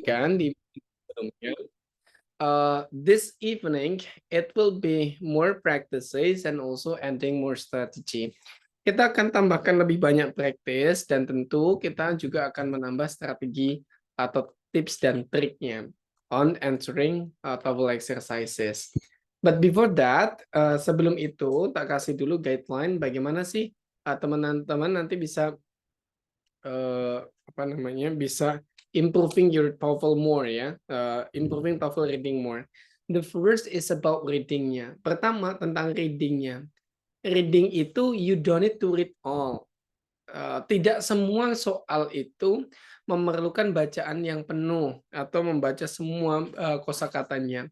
kan di sebelumnya. This evening it will be more practices and also adding more strategy. Kita akan tambahkan lebih banyak praktis dan tentu kita juga akan menambah strategi atau tips dan triknya on answering TOEFL exercises. But before that, sebelum itu tak kasih dulu guideline bagaimana sih teman-teman nanti bisa bisa improving your TOEFL more ya, improving TOEFL reading more. The first is about readingnya. Pertama tentang readingnya. Reading itu you don't need to read all. Tidak semua soal itu memerlukan bacaan yang penuh atau membaca semua kosakatanya.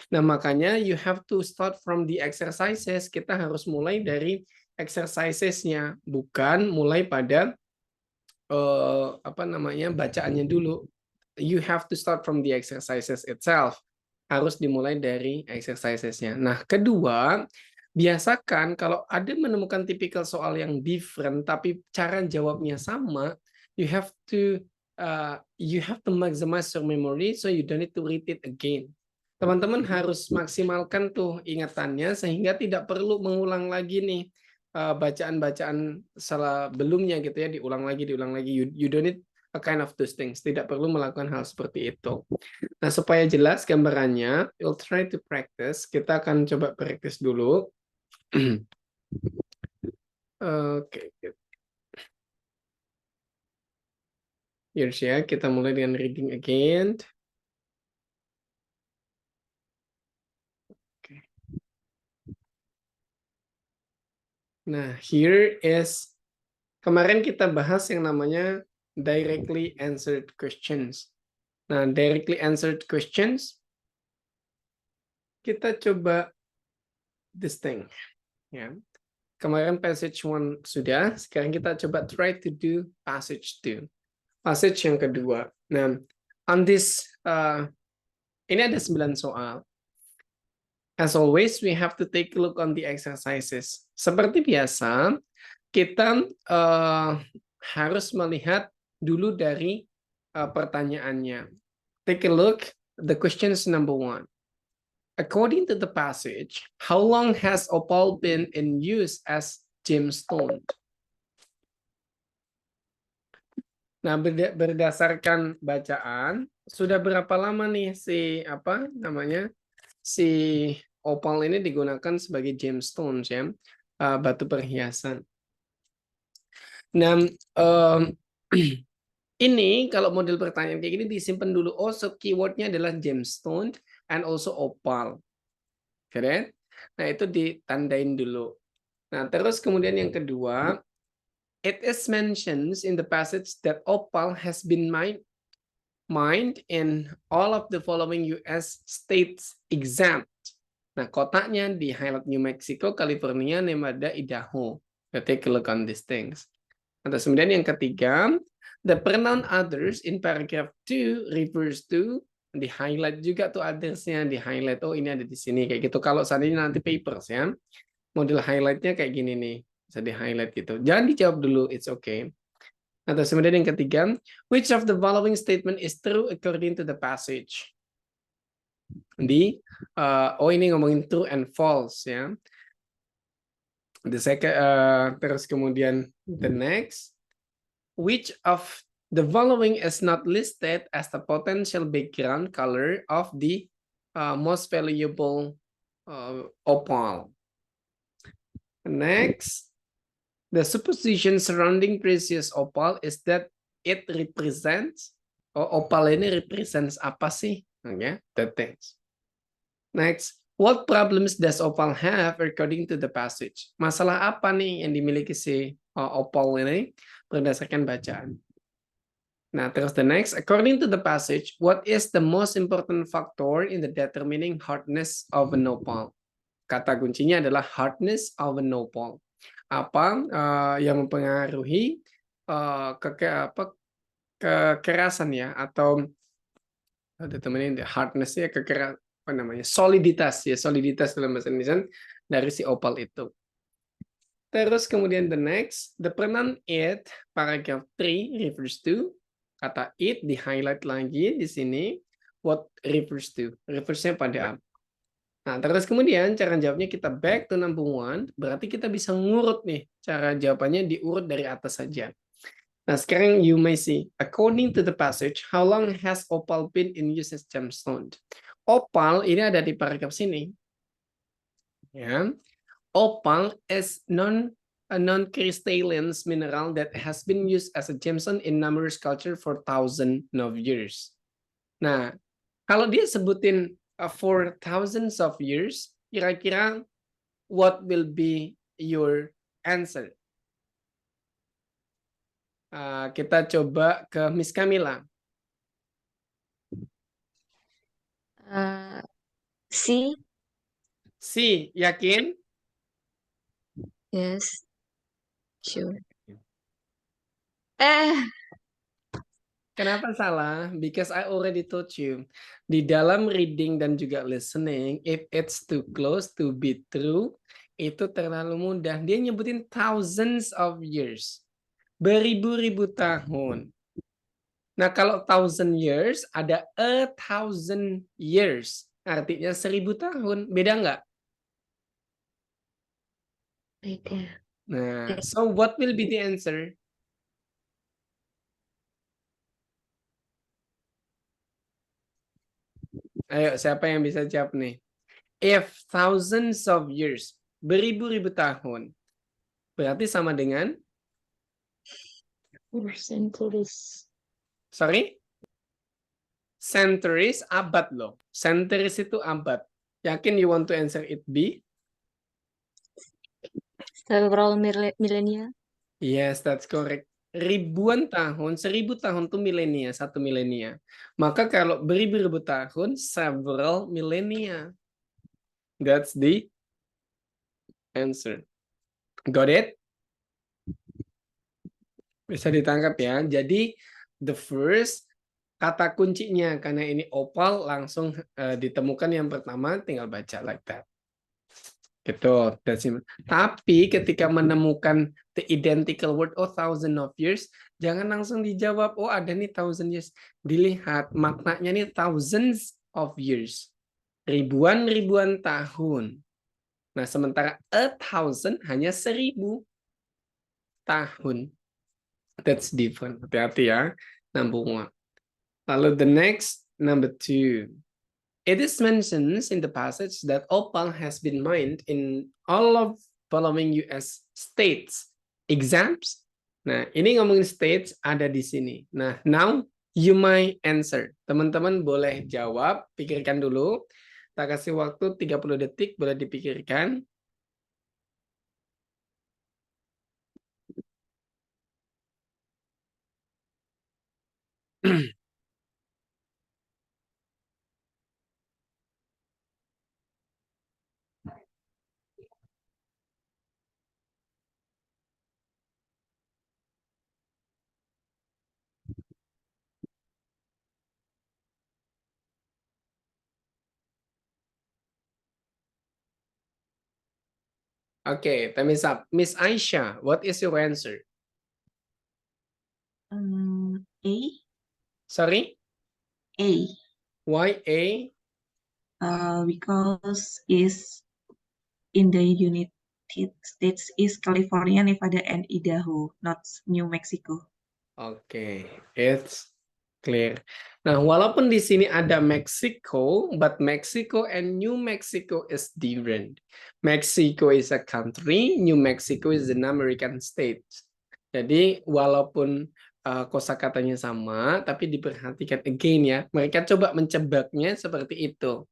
Nah, makanya you have to start from the exercises. Kita harus mulai dari exercisesnya, bukan mulai pada bacaannya dulu. You have to start from the exercises itself. Harus dimulai dari exercisesnya. Nah, kedua, biasakan kalau ada menemukan tipikal soal yang different tapi cara jawabnya sama, you have to maximize your memory so you don't need to read it again. Teman-teman harus maksimalkan tuh ingatannya sehingga tidak perlu mengulang lagi nih bacaan-bacaan sebelumnya gitu ya, diulang lagi. You don't need a kind of those things. Tidak perlu melakukan hal seperti itu. Nah, supaya jelas gambarannya, we'll try to practice. Kita akan coba practice dulu. Oke. Here's ya, kita mulai dengan reading again. Oke. Nah, here is kemarin kita bahas yang namanya directly answered questions. Nah, directly answered questions kita coba this thing ya. Kemarin passage 1 sudah, sekarang kita coba try to do passage 2. Passage yang kedua. Nah, on this ini ada 9 soal. As always, we have to take a look on the exercises. Seperti biasa, kita harus melihat dulu dari pertanyaannya. Take a look, the questions number 1. According to the passage, how long has opal been in use as gemstone? Nah, berdasarkan bacaan, sudah berapa lama nih si opal ini digunakan sebagai gemstones ya, batu perhiasan. Nah, ini kalau model pertanyaan kayak gini disimpan dulu. Oh, so keywordnya adalah gemstone and also opal. Keren? Nah, itu ditandain dulu. Nah, terus kemudian yang kedua, it is mentioned in the passage that opal has been mined in all of the following US states exempt. Nah, kotaknya di highlight New Mexico, California, Nevada, Idaho. Take a look on these things. Nah, terus kemudian yang ketiga, the pronoun others in paragraph 2 refers to, di highlight juga tuh others-nya, di highlight, oh ini ada di sini kayak gitu. Kalau seandainya nanti papers ya, model highlight-nya kayak gini nih, bisa di highlight gitu. Jangan dijawab dulu, it's okay. Nah, terus kemudian yang ketiga, which of the following statement is true according to the passage? Ini ngomongin true and false ya. The second, terus kemudian the next, which of the following is not listed as the potential background color of the most valuable opal? Next, the supposition surrounding precious opal is that it represents, opal ini represents apa sih? Okay, the things. Next, what problems does opal have according to the passage? Masalah apa nih yang dimiliki si opal ini berdasarkan bacaan? Nah, terus the next, according to the passage, what is the most important factor in the determining hardness of an opal? Kata kuncinya adalah hardness of an opal. Apa yang mempengaruhi kekerasan ya, atau temenin hardness ya, soliditas ya, soliditas dalam bahasa Indonesia dari si opal itu. Terus kemudian the next, the pronoun it, paragraph 3 refers to, Kata it di highlight lagi di sini. What refers to? Refersnya pada apa? Nah, terus kemudian cara jawabnya kita back to number one. Berarti kita bisa ngurut nih. Cara jawabannya diurut dari atas saja. Nah, sekarang you may see. According to the passage, how long has opal been in use as gemstone? Opal ini ada di paragraf sini. Ya. Opal is a non-crystalline mineral that has been used as a gemstone in numerous culture for thousands of years. Nah, kalau dia sebutin for thousands of years, kira-kira what will be your answer? Kita coba ke Miss Camilla. C. C, yakin? Yes. Sure. Kenapa salah? Because I already told you. Di dalam reading dan juga listening, if it's too close to be true, itu terlalu mudah. Dia nyebutin thousands of years. Beribu-ribu tahun. Nah, kalau 1,000 years, ada 1,000 years. Artinya 1.000 tahun. Beda nggak? Beda. Nah, so what will be the answer? Ayo, siapa yang bisa jawab nih? If thousands of years, beribu-ribu tahun, berarti sama dengan? Centuries. Sorry? Centuries, abad loh. Centuries itu abad. Yakin you want to answer it B? Several millennia. Yes, that's correct. Ribuan tahun, 1.000 tahun itu milenia, 1 milenia. Maka kalau beribu-ribu tahun, several millennia. That's the answer. Got it? Bisa ditangkap ya. Jadi, the first kata kuncinya, karena ini opal, langsung ditemukan yang pertama, tinggal baca like that. Gitu. Tapi ketika menemukan the identical word, oh 1,000 years, jangan langsung dijawab, oh ada nih 1,000 years. Dilihat maknanya nih thousands of years. Ribuan-ribuan tahun. Nah, sementara 1,000 hanya 1.000 tahun. That's different. Hati-hati ya. Number one. Lalu the next, number two. It is mentioned in the passage that opal has been mined in all of following US states. Exams? Nah, ini ngomongin states ada di sini. Nah, now you may answer. Teman-teman boleh jawab, pikirkan dulu. Kita kasih waktu 30 detik, boleh dipikirkan. Okay, time is up. Miss Aisyah, what is your answer? A. Sorry? A. Why A? Because is in the United States is California, Nevada, and Idaho, not New Mexico. Oke, it's clear. Nah, walaupun di sini ada Mexico, but Mexico and New Mexico is different. Mexico is a country, New Mexico is an American state. Jadi, walaupun kosakatanya sama, tapi diperhatikan again ya, mereka coba mencebaknya seperti itu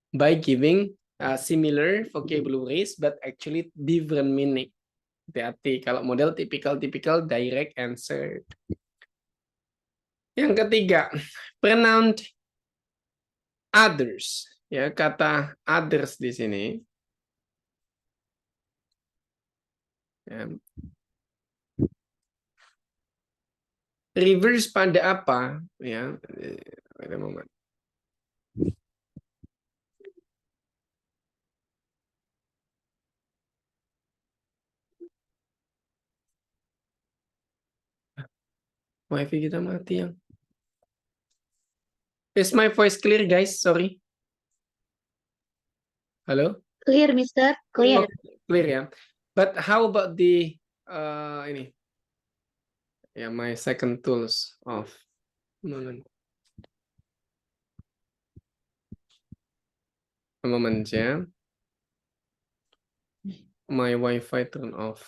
by giving similar vocabularies but actually different meaning. Hati-hati kalau model tipikal direct answer. Yang ketiga, pronoun others. Ya, kata others di sini. Ya. Reverse pada apa? Ya, wait a moment. Wifi kita mati yang. Is my voice clear, guys? Sorry. Halo? Clear, Mister. Clear. Oh, clear ya. But how about the ini? Ya, my second tools off. Moment. A moment ya. My Wi-Fi turn off.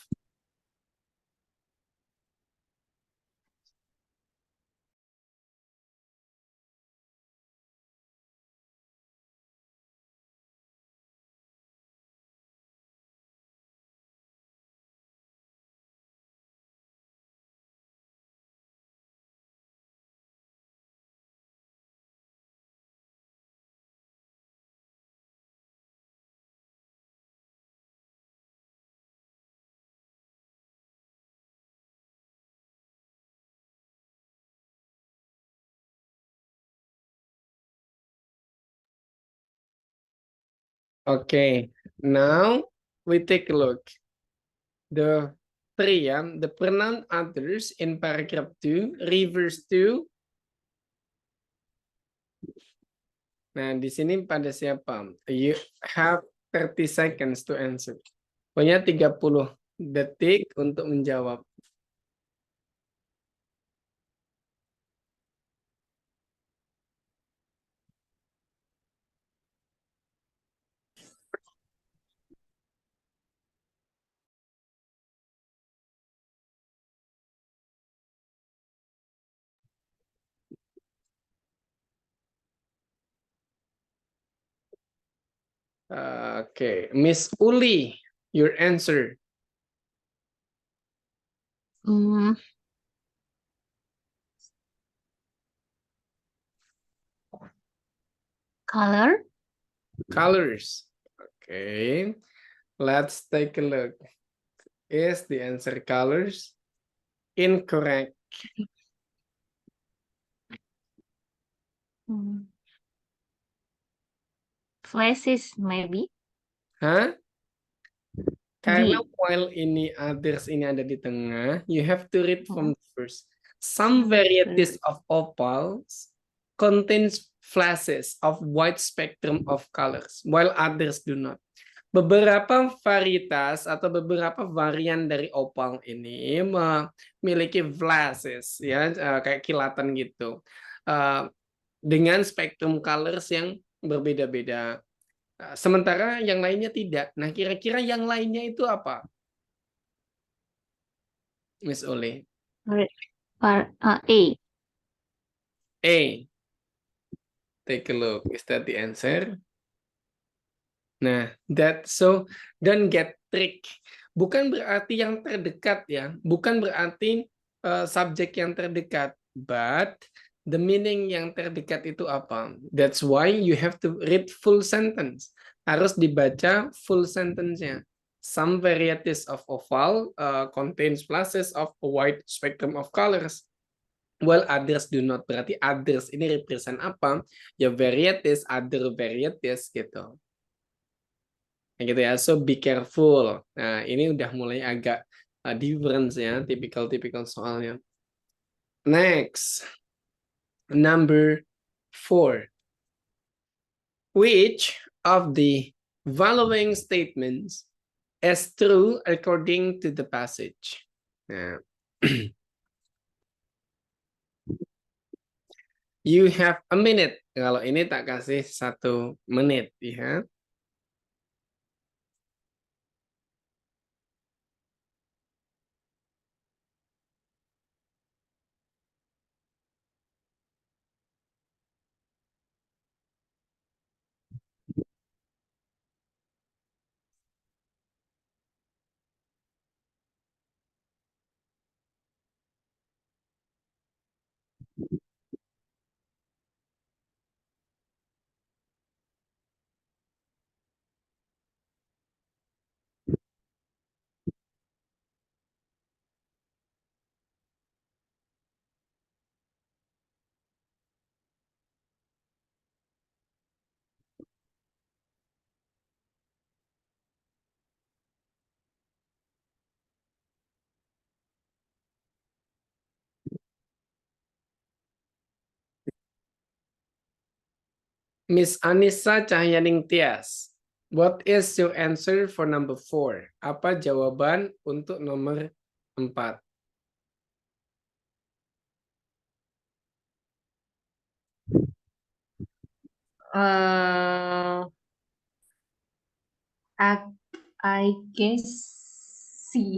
Okay, now we take a look. The three, ya, the pronoun others in paragraph 2 refers to. Nah, di sini pada siapa? You have 30 seconds to answer. Punya 30 detik untuk menjawab. Okay, Miss Uli, your answer. Hmm, color. Colors. Okay, let's take a look. Is the answer colors? Incorrect. Hmm. Flashes, maybe. Hah? Karena D. while ini others ini ada di tengah, you have to read from the first. Some Some varieties of opals contains flashes of wide spectrum of colors, while others do not. Beberapa varietas atau beberapa varian dari opal ini memiliki flashes, ya, kayak kilatan gitu, eh, dengan spektrum colors yang berbeda-beda. Sementara yang lainnya tidak. Nah, kira-kira yang lainnya itu apa, Miss Ole? A. A. Take a look. Is that the answer? Nah, that so don't get trick. Bukan berarti yang terdekat ya, bukan berarti subjek yang terdekat, but the meaning yang terdekat itu apa? That's why you have to read full sentence. Harus dibaca full sentence-nya. Some varieties of oval contains flashes of a wide spectrum of colors, while others do not. Berarti others ini represent apa? Ya varieties, other varieties gitu. Nah, gitu ya. So be careful. Nah, ini udah mulai agak difference ya, typical soalnya. Next, number 4. Which of the following statements is true according to the passage? Nah, you have a minute. Kalau ini tak kasih 1 menit ya. Miss Anissa Cahyaning Tias. What is your answer for number 4? Apa jawaban untuk nomor 4? I guess C.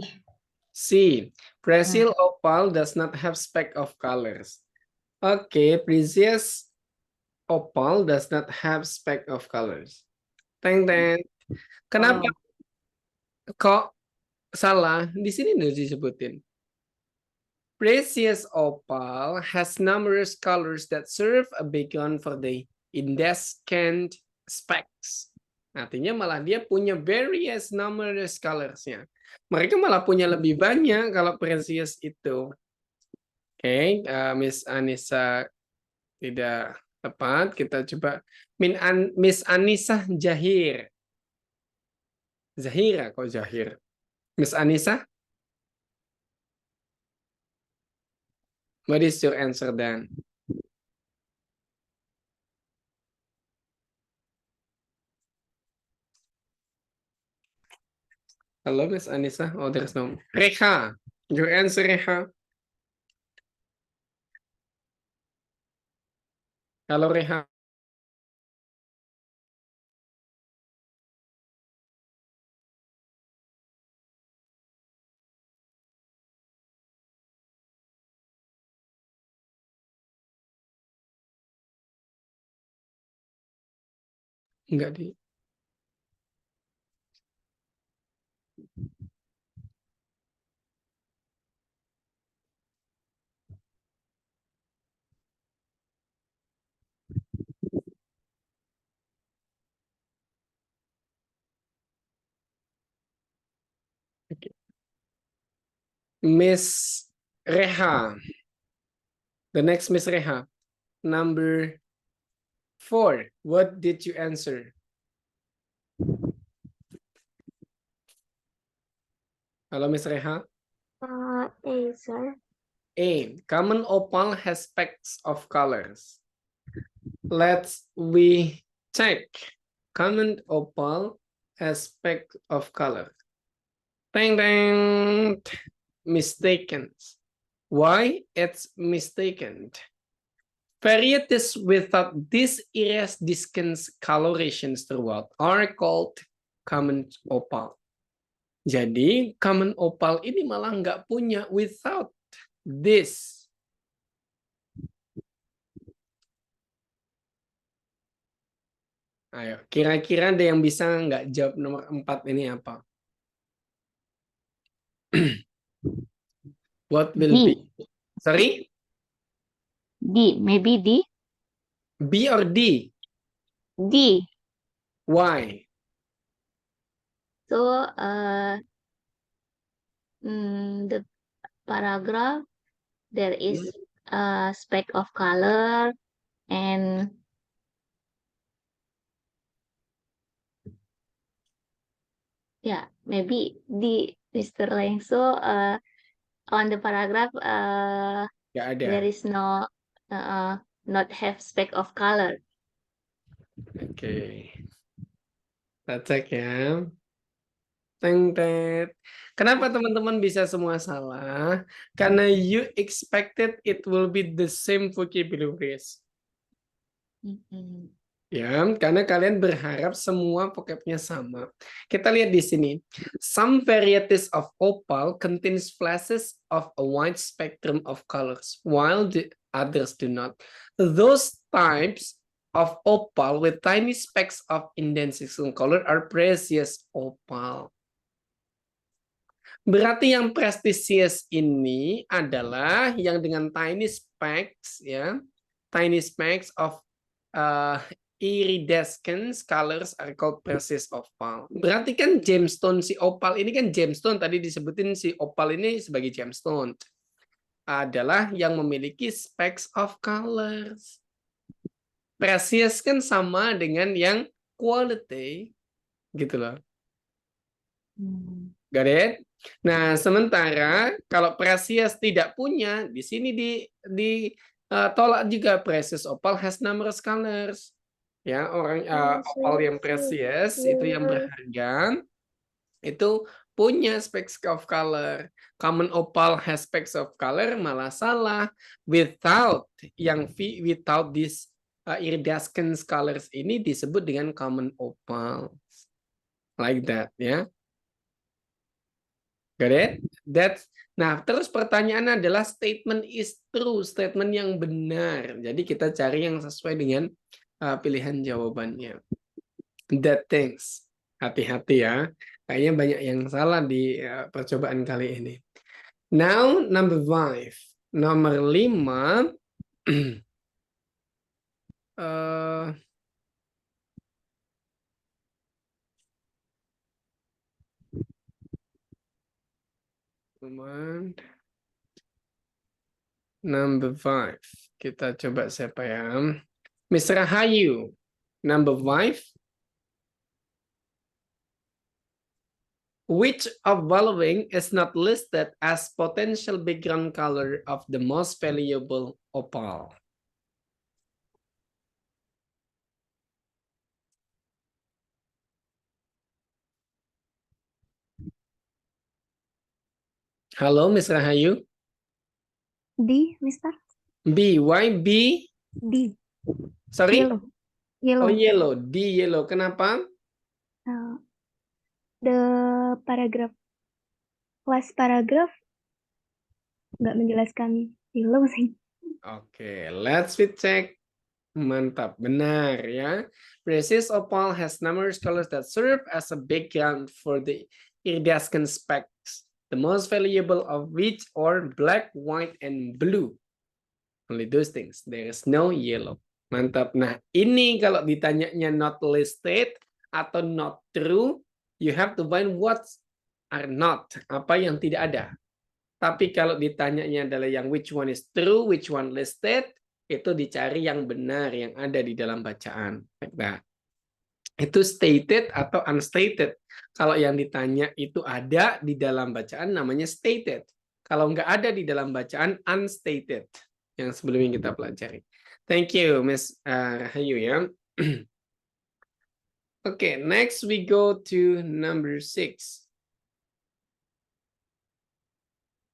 C. Brazil opal does not have speck of colors. Okay, Precious opal does not have speck of colors. Teng teng. Kenapa kok salah? Di sini udah disebutin. Precious opal has numerous colors that serve a background for the indescent specks. Artinya malah dia punya various numerous colorsnya. Mereka malah punya lebih banyak kalau precious itu. Oke, Miss Anissa tidak tepat. Kita coba Miss Anissa Zahir. Zahira kok Zahir? Miss Anissa? What is your answer then? Hello, Miss Anissa. Oh, there's no. Reha. Your answer, Reha. Halo, Reha. Enggak di. Okay. Miss Reha. The next Miss Reha. Number 4. What did you answer? Halo, Miss Reha. A, sir. A. Common opal has specks of colors. We check. Common opal has specks of color. Dang dang. Mistaken. Why it's mistaken? Varieties without these iridescent colorations throughout are called common opal. Jadi common opal ini malah nggak punya without this. Ayo, kira-kira ada yang bisa nggak jawab nomor 4 ini apa? What will D. be? Sorry? D. Maybe D. B or D? D. Why? So, the paragraph, there is a speck of color and yeah, maybe D, Mr. Leng. So, on the paragraph, Nggak ada. there is no, not have speck of color. Oke. Kita cek ya. Teng tet. Kenapa teman-teman bisa semua salah? Karena you expected it will be the same vocabularies. Ya, karena kalian berharap semua vocabnya sama. Kita lihat di sini. Some varieties of opal contains flashes of a wide spectrum of colors, while the others do not. Those types of opal with tiny specks of indensation color are precious opal. Berarti yang prestigious ini adalah yang dengan tiny specks, ya, tiny specks of iridescent colors are called precious opal. Berarti kan gemstone si opal ini kan gemstone, tadi disebutin si opal ini sebagai gemstone adalah yang memiliki specks of colors. Precious kan sama dengan yang quality, gitu loh. Got it? Nah, sementara kalau precious tidak punya, di sini ditolak juga precious opal has numerous colors. ya orang Precious, opal yang precious itu yang berharga itu punya specks of color. Common opal has specks of color malah salah. Without without this iridescent colors ini disebut dengan common opal. Like that ya. Got it? Nah, terus pertanyaannya adalah statement is true, statement yang benar. Jadi kita cari yang sesuai dengan pilihan jawabannya. That things. Hati-hati ya. Kayaknya banyak yang salah di percobaan kali ini. Now, number 5. Nomor 5. Number 5. Kita coba siapa ya? Miss Rahayu. Number 5. Which of following is not listed as potential background color of the most valuable opal? Halo, Miss Rahayu. D, Mister. B. Why B? D. Sorry? Yellow. Yellow. Oh, yellow. D, yellow. Kenapa? The paragraph. Last paragraph nggak menjelaskan yellow sih. Oke, let's check. Mantap, benar ya. Precious opal has numerous colors that serve as a background for the iridescent specks. The most valuable of which are black, white, and blue. Only those things. There is no yellow. Mantap. Nah, ini kalau ditanyanya not listed atau not true, you have to find what are not. Apa yang tidak ada. Tapi kalau ditanyanya adalah yang which one is true, which one listed, itu dicari yang benar, yang ada di dalam bacaan. Nah, itu stated atau unstated. Kalau yang ditanya itu ada di dalam bacaan namanya stated. Kalau nggak ada di dalam bacaan unstated. Yang sebelumnya kita pelajari. Thank you, Miss Rahayu ya. Okay, next we go to number 6.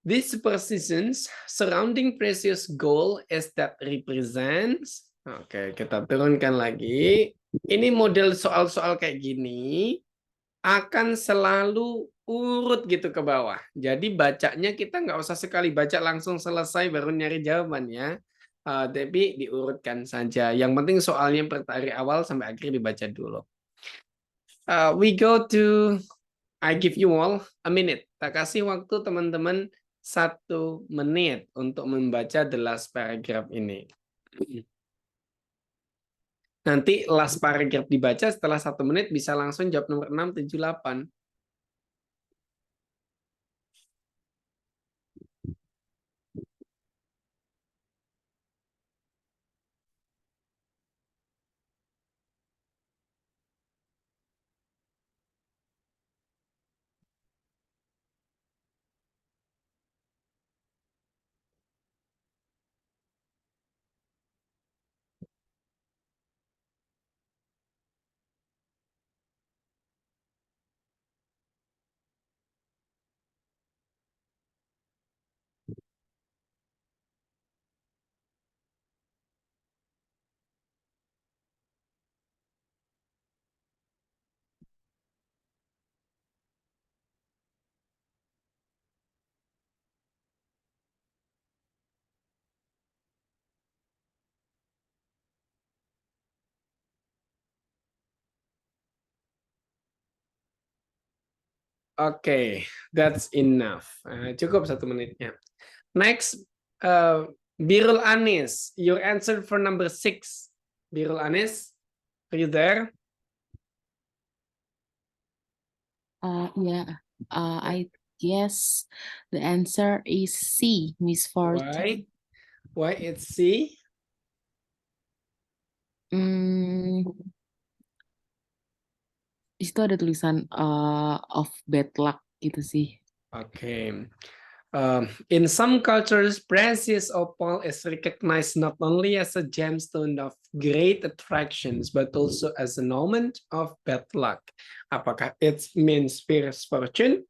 These superstitions surrounding precious gold is that represents. Oke, kita turunkan lagi. Ini model soal-soal kayak gini akan selalu urut gitu ke bawah. Jadi bacanya kita nggak usah sekali baca langsung selesai baru nyari jawabannya. Tapi diurutkan saja. Yang penting soalnya dari awal sampai akhir dibaca dulu. We go to, I give you all a minute. Tak kasih waktu teman-teman 1 menit untuk membaca the last paragraph ini. Nanti last paragraph dibaca setelah 1 menit bisa langsung jawab nomor 6, 7, 8. Oke, that's enough. Cukup 1 menitnya. Next, Birul Anis. Your answer for number 6. Birul Anis, are you there? Yeah. I guess the answer is C, Miss Fortune. Why it's C? Di situ ada tulisan of bad luck gitu sih. Oke. In some cultures, precious opal is recognized not only as a gemstone of great attractions, but also as an omen of bad luck. Apakah it means fierce fortune?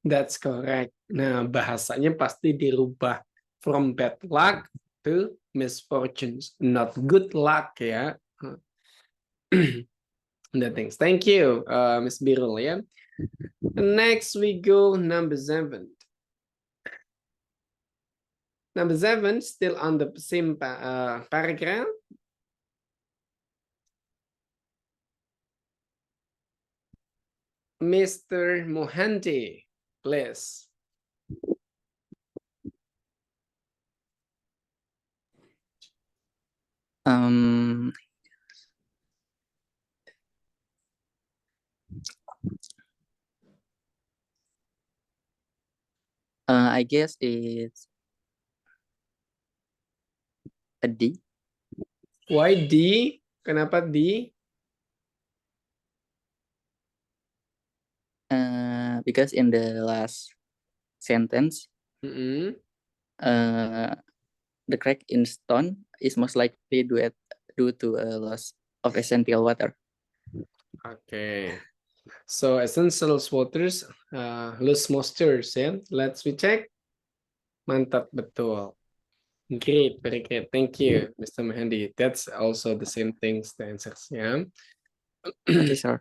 That's correct. Nah, bahasanya pasti dirubah from bad luck to misfortunes, not good luck ya. The things. Thank you, Miss Birul ya. Next we go number 7. Number 7, still on the same paragraph. Mr. Mohanty, please. I guess it's a D. Why D? Kenapa D? Because in the last sentence, Mm-mm. the crack in stone is most likely due to a loss of essential water. Okay. So essential waters lose moisture ya. Let's we check. Mantap betul. Great, very great. Thank you, Mr. Mahandi. That's also the same things, the answers ya. Okay, sir.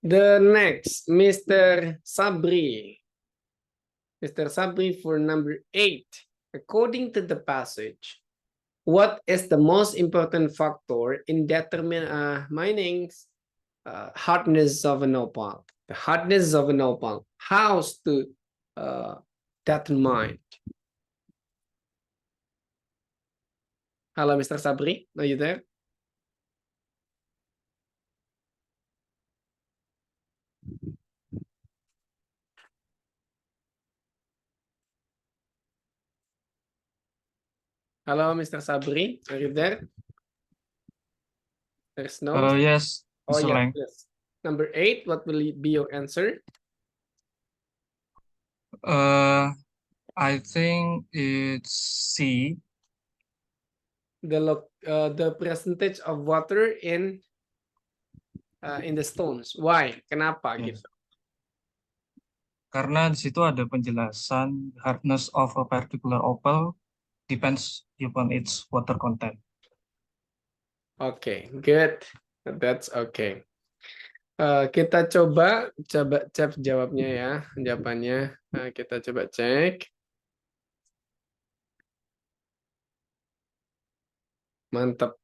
The next, Mr. Sabri. Mr. Sabri for number 8. According to the passage, what is the most important factor in determining hardness of an opal? The hardness of an opal. How's to determine? Hello, Mr. Sabri. Are you there? Hello, Mr. Sabri. Are you there? There's no. Yes, Oh, Mr. yeah. Lang. Yes. Number 8. What will be your answer? I think it's C. The percentage of water in the stones. Why? Kenapa Yes. gitu? Karena di situ ada penjelasan hardness of a particular opal depends upon its water content. Okay, good. That's okay. Kita coba cek jawabnya ya, jawabannya. Kita coba cek. Mantap,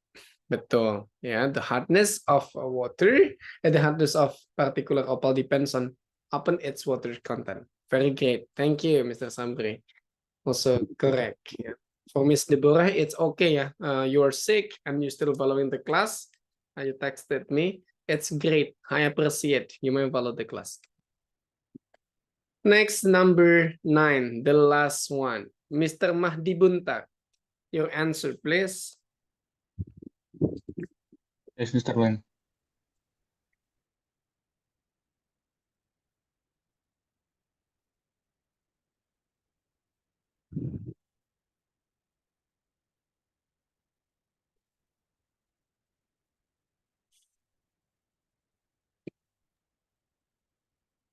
betul. Ya, the hardness of water, the hardness of particular opal depends upon its water content. Very great. Thank you, Mr. Sambri. Also correct. Yeah. For Miss Deborah, it's okay. Yeah, you are sick and you're still following the class. You texted me. It's great. I appreciate you may follow the class. Next, number 9, the last one. Mr. Mahdi Bunta, your answer, please. Yes, Mr. Lang.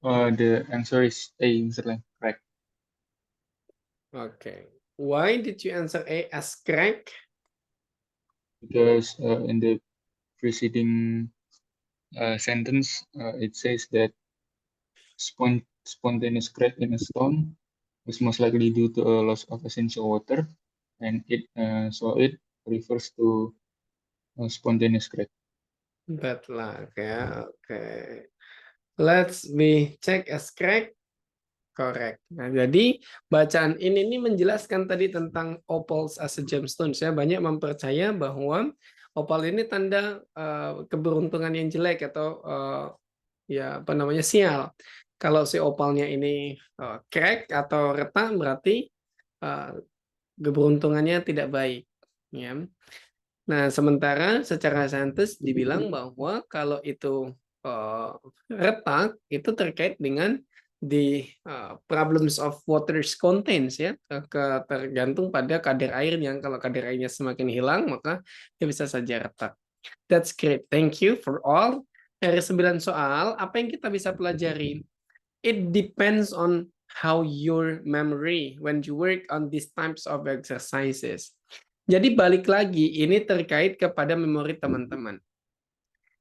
The answer is A, Mr. Lang. Correct. Okay. Why did you answer A as crack? Because in the preceding sentence, it says that spontaneous crack in a stone is most likely due to a loss of essential water, and it refers to spontaneous crack. Bad luck ya. Okay. Let's be check as crack. Correct. Nah, jadi bacaan ini menjelaskan tadi tentang opals as a gemstone. Saya banyak mempercaya bahwa opal ini tanda keberuntungan yang jelek atau ya apa namanya sial. Kalau si opalnya ini crack atau retak berarti keberuntungannya tidak baik. Ya. Nah, sementara secara saintis dibilang bahwa kalau itu retak itu terkait dengan problems of water's contents ya, tergantung pada kadar airnya. Kalau kadar airnya semakin hilang, maka dia bisa saja retak. That's great. Thank you for all. Dari 9 soal, apa yang kita bisa pelajari? It depends on how your memory when you work on these types of exercises. Jadi balik lagi, ini terkait kepada memori teman-teman.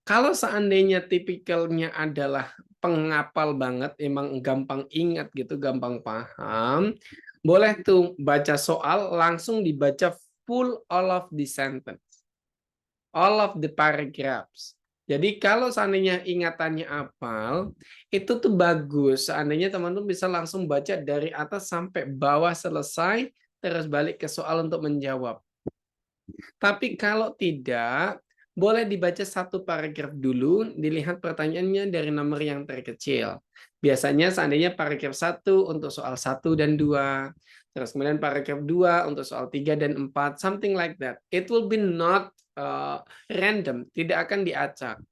Kalau seandainya tipikalnya adalah penghafal banget, emang gampang ingat gitu, gampang paham, boleh tuh baca soal langsung dibaca full all of the sentence, all of the paragraphs. Jadi kalau seandainya ingatannya apal, itu tuh bagus. Seandainya teman-teman bisa langsung baca dari atas sampai bawah selesai, terus balik ke soal untuk menjawab. Tapi kalau tidak, boleh dibaca satu paragraf dulu, dilihat pertanyaannya dari nomor yang terkecil. Biasanya seandainya paragraf 1 untuk soal 1 dan 2, terus kemudian paragraf 2 untuk soal 3 dan 4, something like that. It will be not random, tidak akan diacak.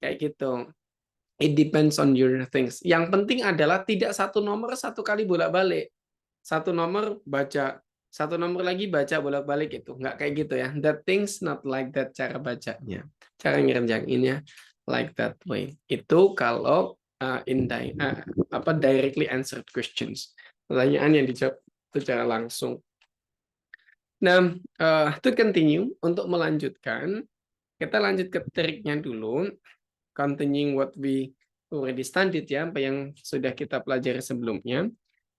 Kayak gitu. It depends on your things. Yang penting adalah tidak satu nomor satu kali bolak-balik. Satu nomor baca, satu nomor lagi baca bolak-balik itu. Nggak kayak gitu ya. That things not like that cara bacanya. Cara ngerjainnya like that way. Itu kalau directly answered questions. Pertanyaan yang dijawab secara langsung. Nah, to continue, untuk melanjutkan, kita lanjut ke triknya dulu. Continuing what we already studied ya, apa yang sudah kita pelajari sebelumnya.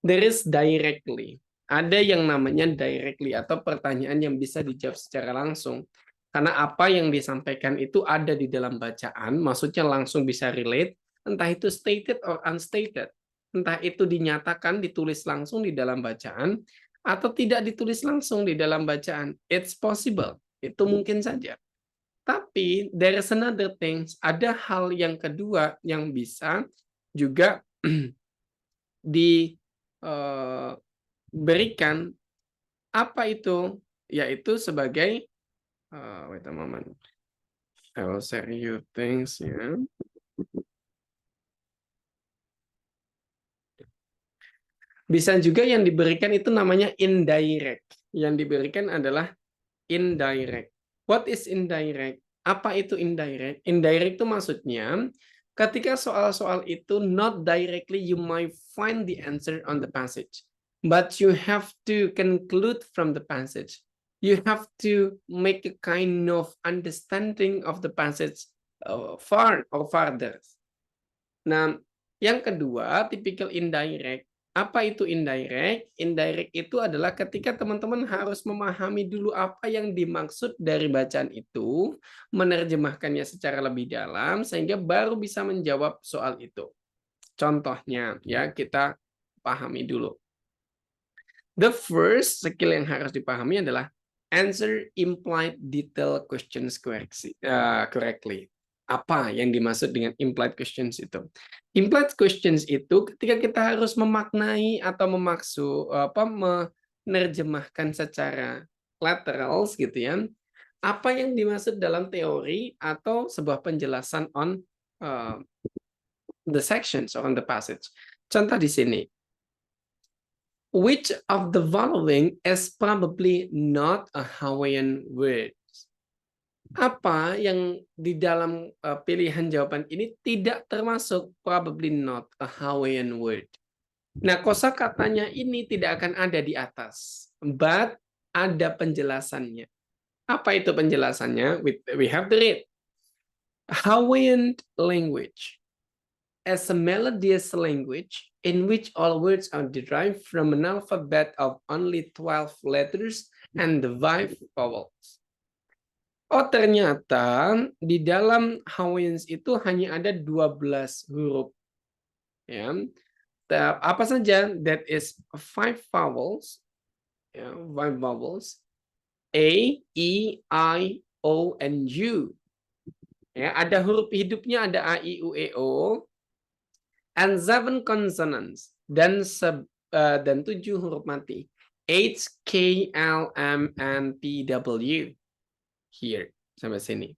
There is directly. Ada yang namanya directly atau pertanyaan yang bisa dijawab secara langsung. Karena apa yang disampaikan itu ada di dalam bacaan, maksudnya langsung bisa relate, entah itu stated or unstated. Entah itu dinyatakan, ditulis langsung di dalam bacaan, atau tidak ditulis langsung di dalam bacaan. It's possible. Itu mungkin saja. Tapi there is another things, ada hal yang kedua yang bisa juga diberikan. Apa itu? Yaitu sebagai wait a moment. I will share you things ya. Bisa juga yang diberikan itu namanya indirect. Yang diberikan adalah indirect. What is indirect? Apa itu indirect? Indirect itu maksudnya ketika soal-soal itu not directly you might find the answer on the passage, but you have to conclude from the passage. You have to make a kind of understanding of the passage far or farther. Nah, yang kedua, typical indirect. Apa itu indirect? Indirect itu adalah ketika teman-teman harus memahami dulu apa yang dimaksud dari bacaan itu, menerjemahkannya secara lebih dalam, sehingga baru bisa menjawab soal itu. Contohnya, ya kita pahami dulu. The first skill yang harus dipahami adalah answer implied detail questions correctly. Apa yang dimaksud dengan implied questions itu? Implied questions itu ketika kita harus memaknai atau menerjemahkan secara laterals gitu ya. Apa yang dimaksud dalam teori atau sebuah penjelasan on the sections or on the passage. Contoh di sini. Which of the following is probably not a Hawaiian word? Apa yang di dalam pilihan jawaban ini tidak termasuk probably not a Hawaiian word. Nah, kosakatanya ini tidak akan ada di atas, but ada penjelasannya. Apa itu penjelasannya? We have to read. Hawaiian language as a melodious language in which all words are derived from an alphabet of only 12 letters and the 5 vowels. Oh, ternyata di dalam Hawaiians itu hanya ada 12 huruf. Ya. Apa saja? That is 5 vowels. Ya, 5 vowels. A, E, I, O, and U. Ya, ada huruf hidupnya, ada A, I, U, E, O. And 7 consonants. Dan 7 huruf mati. H, K, L, M, N, P, W. Here, sampai sini.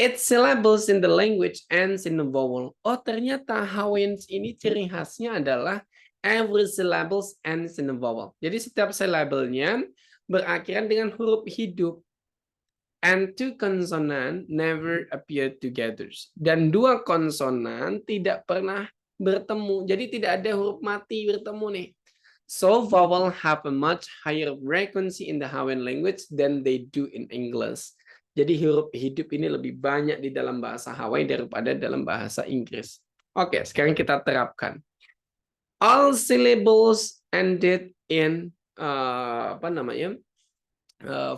Its syllables in the language ends in a vowel. Oh, ternyata Hawaiians ini ciri khasnya adalah every syllables ends in a vowel. Jadi setiap syllable-nya berakhiran dengan huruf hidup. And two consonant never appear together. Dan dua konsonan tidak pernah bertemu. Jadi tidak ada huruf mati bertemu nih. So vowel have a much higher frequency in the Hawaiian language than they do in English. Jadi huruf hidup ini lebih banyak di dalam bahasa Hawaii daripada dalam bahasa Inggris. Oke, sekarang kita terapkan. All syllables ended in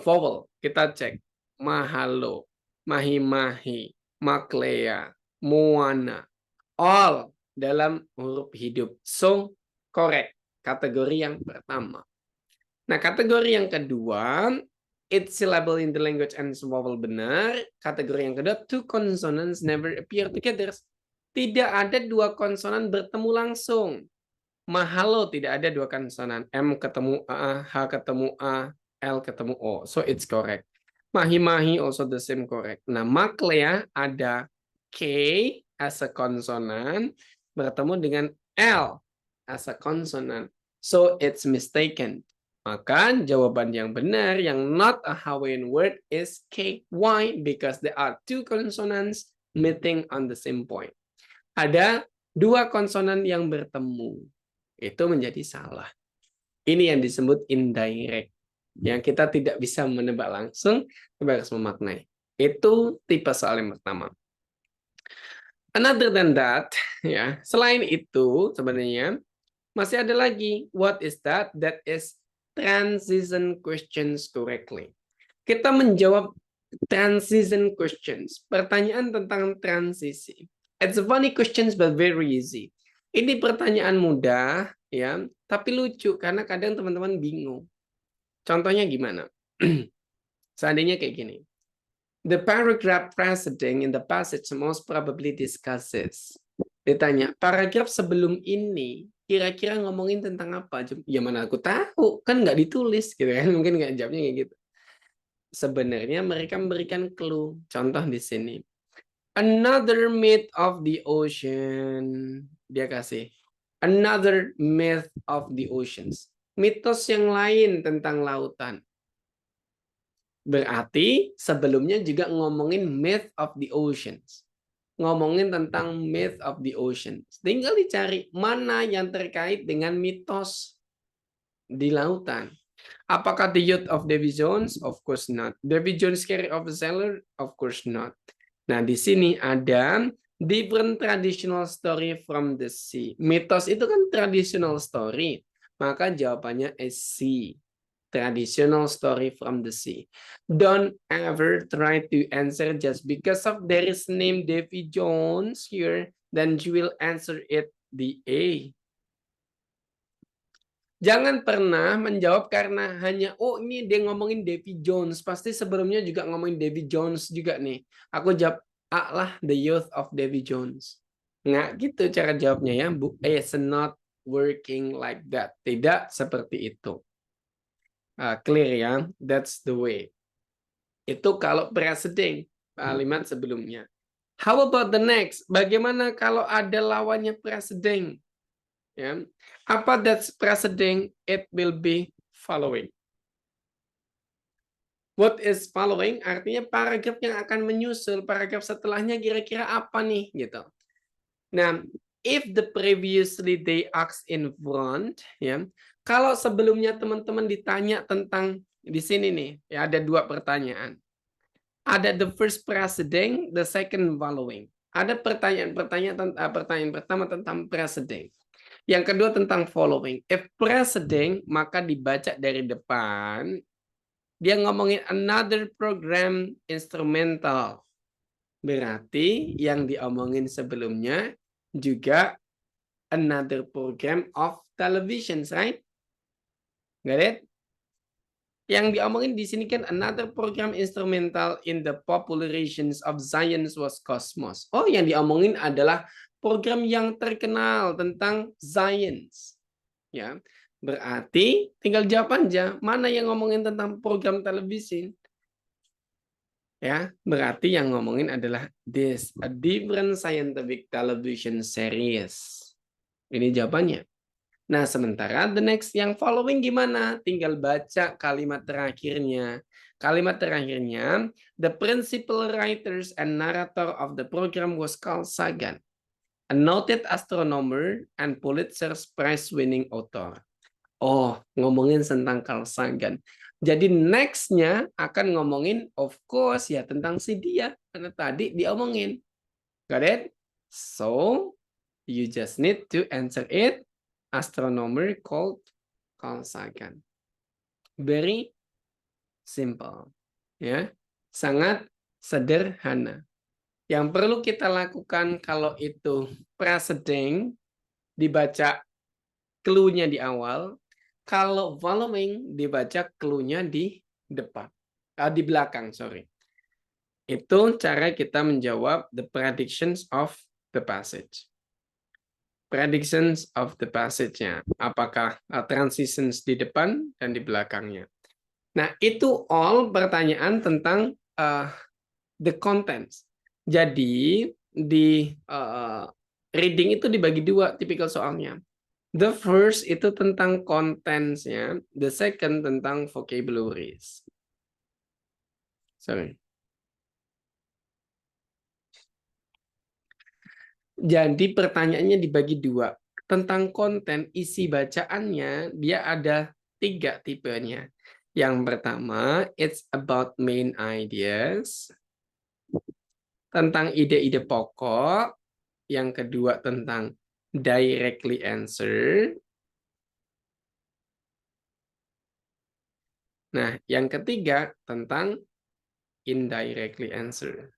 vowel. Kita cek. Mahalo, mahi-mahi, maklea, moana. All dalam huruf hidup. So, correct. Kategori yang pertama. Nah, kategori yang kedua, its syllable in the language and vowel benar. Kategori yang kedua, two consonants never appear together. Tidak ada dua konsonan bertemu langsung. Mahalo tidak ada dua konsonan. M ketemu A, H ketemu A, L ketemu O. So it's correct. Mahi-mahi also the same correct. Nah, maklea ada K as a consonant bertemu dengan L as a consonant. So it's mistaken. Maka jawaban yang benar yang not a Hawaiian word is K. Why? Because there are two consonants meeting on the same point. Ada dua konsonan yang bertemu. Itu menjadi salah. Ini yang disebut indirect. Yang kita tidak bisa menebak langsung, tapi harus memaknai. Itu tipe soal yang pertama. Another than that, ya, selain itu sebenarnya masih ada lagi. What is that? That is transition questions correctly. Kita menjawab transition questions. Pertanyaan tentang transisi. It's a funny questions but very easy. Ini pertanyaan mudah, ya, tapi lucu karena kadang teman-teman bingung. Contohnya gimana? Seandainya kayak gini. The paragraph preceding in the passage most probably discusses. Ditanya, paragraf sebelum ini kira-kira ngomongin tentang apa? Ya mana aku tahu, kan nggak ditulis gitu kan? Mungkin nggak jawabnya kayak gitu. Sebenarnya mereka memberikan clue. Contoh di sini. Another myth of the ocean. Dia kasih. Another myth of the oceans. Mitos yang lain tentang lautan. Berarti sebelumnya juga ngomongin myth of the oceans. Ngomongin tentang myth of the oceans. Tinggal dicari mana yang terkait dengan mitos di lautan. Apakah the youth of Davy Jones? Of course not. Davy Jones carry of a sailor? Of course not. Nah, di sini ada different traditional story from the sea. Mitos itu kan traditional story. Maka jawabannya is C. Traditional story from the sea. Don't ever try to answer just because of there is name Davy Jones here, then you will answer it the A. Jangan pernah menjawab karena hanya, oh ini dia ngomongin Davy Jones. Pasti sebelumnya juga ngomongin Davy Jones juga nih. Aku jawab A lah, the youth of Davy Jones. Nggak gitu cara jawabnya ya. It's not working like that. Tidak seperti itu. Clear ya? That's the way. Itu kalau preceding kalimat sebelumnya. How about the next? Bagaimana kalau ada lawannya preceding? Ya. Apa that's preceding? It will be following. What is following? Artinya paragraf yang akan menyusul. Paragraf setelahnya kira-kira apa nih? Gitu. Nah, if the previously they asked in front, ya. Kalau sebelumnya teman-teman ditanya tentang di sini nih, ya ada dua pertanyaan. Ada the first preceding, the second following. Ada pertanyaan pertama tentang preceding. Yang kedua tentang following. If preceding, maka dibaca dari depan. Dia ngomongin another program instrumental. Berarti yang diomongin sebelumnya juga another program of television, right? Got it? Yang diomongin di sini kan another program instrumental in the populations of science was Cosmos. Oh, yang diomongin adalah program yang terkenal tentang science. Ya. Berarti tinggal jawab aja mana yang ngomongin tentang program televisi. Ya, berarti yang ngomongin adalah this, a different scientific television series. Ini jawabannya. Nah, sementara the next yang following gimana? Tinggal baca kalimat terakhirnya. Kalimat terakhirnya, the principal writers and narrator of the program was Carl Sagan, a noted astronomer and Pulitzer Prize-winning author. Oh, ngomongin tentang Carl Sagan. Jadi next-nya akan ngomongin, of course, ya tentang si dia. Karena tadi diomongin. Got it? So, you just need to answer it. Astronomer called Carl Sagan. Very simple. Ya, sangat sederhana. Yang perlu kita lakukan kalau itu prasedeng, dibaca clue-nya di awal. Kalau following, dibaca clue-nya di depan. Di belakang, sorry. Itu cara kita menjawab the predictions of the passage. Predictions of the passage-nya. Apakah transitions di depan dan di belakangnya. Nah, itu all pertanyaan tentang the contents. Jadi, di reading itu dibagi dua tipikal soalnya. The first itu tentang contents-nya, the second tentang vocabularies. Sorry. Jadi pertanyaannya dibagi dua. Tentang konten, isi bacaannya, dia ada 3 tipenya. Yang pertama, it's about main ideas. Tentang ide-ide pokok. Yang kedua tentang directly answer. Nah, yang ketiga tentang indirectly answer.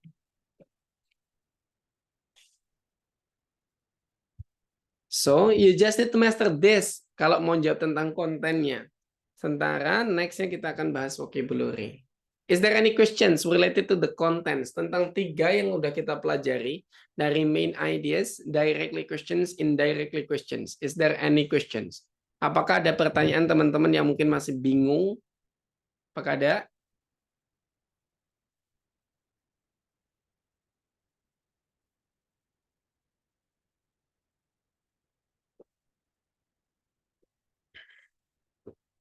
So, you just need to master this kalau mau jawab tentang kontennya. Sementara next-nya kita akan bahas vocabulary. Is there any questions related to the contents? Tentang 3 yang udah kita pelajari. Dari main ideas, directly questions, indirectly questions. Is there any questions? Apakah ada pertanyaan teman-teman yang mungkin masih bingung? Apakah ada?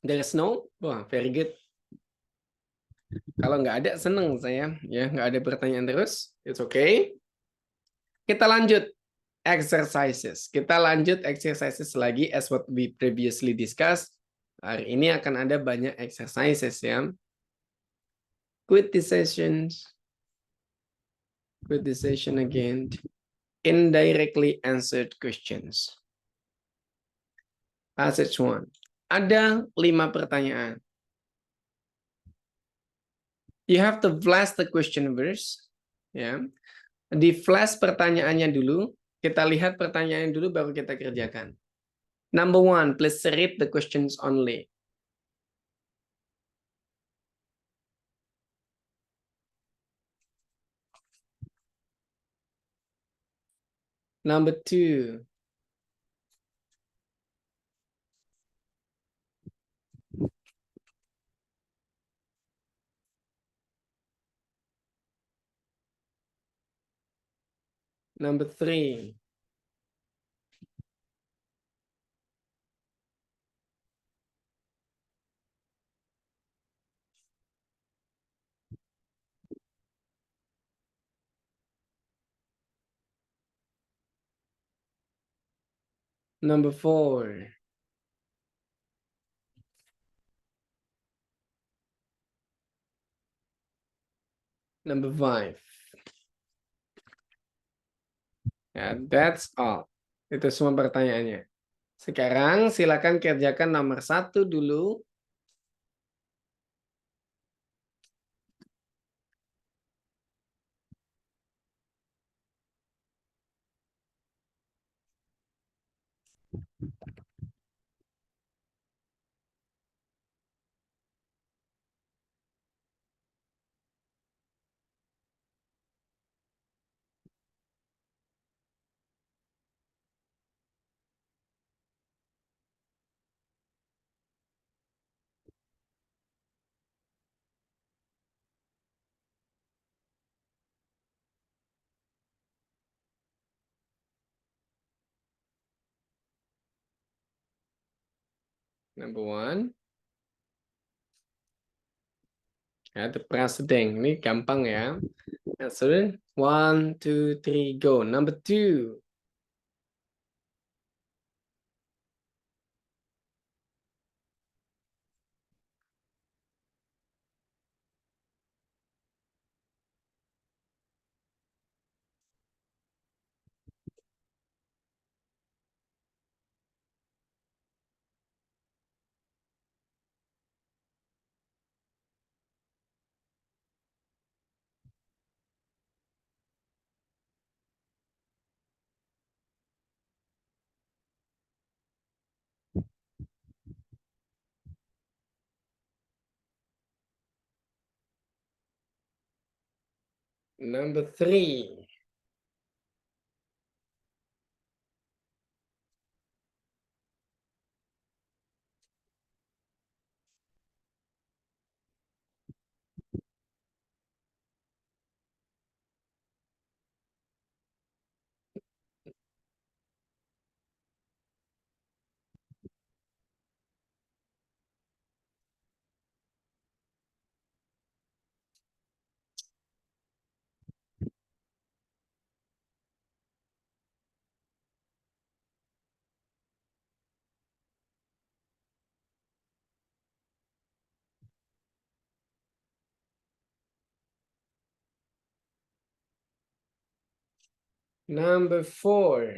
There is no? Wah, very good. Kalau nggak ada, seneng saya. Ya, nggak ada pertanyaan terus. It's okay. Kita lanjut. Exercises. Kita lanjut exercises lagi as what we previously discussed. Hari ini akan ada banyak exercises ya. Quit the sessions. Quit the session again. Indirectly answered questions. Passage 1. Ada 5 pertanyaan. You have to flash the question verse. Ya. Di flash pertanyaannya dulu. Kita lihat pertanyaan dulu baru kita kerjakan. Number 1, please read the questions only. Number 2. Number 3. Number 4. Number 5. Ya, that's all. Itu semua pertanyaannya. Sekarang silakan kerjakan nomor 1 dulu. Number one. Ya, the president. Ini gampang ya. Answer. 1, 2, 3, go. Number two. Number three. Number four.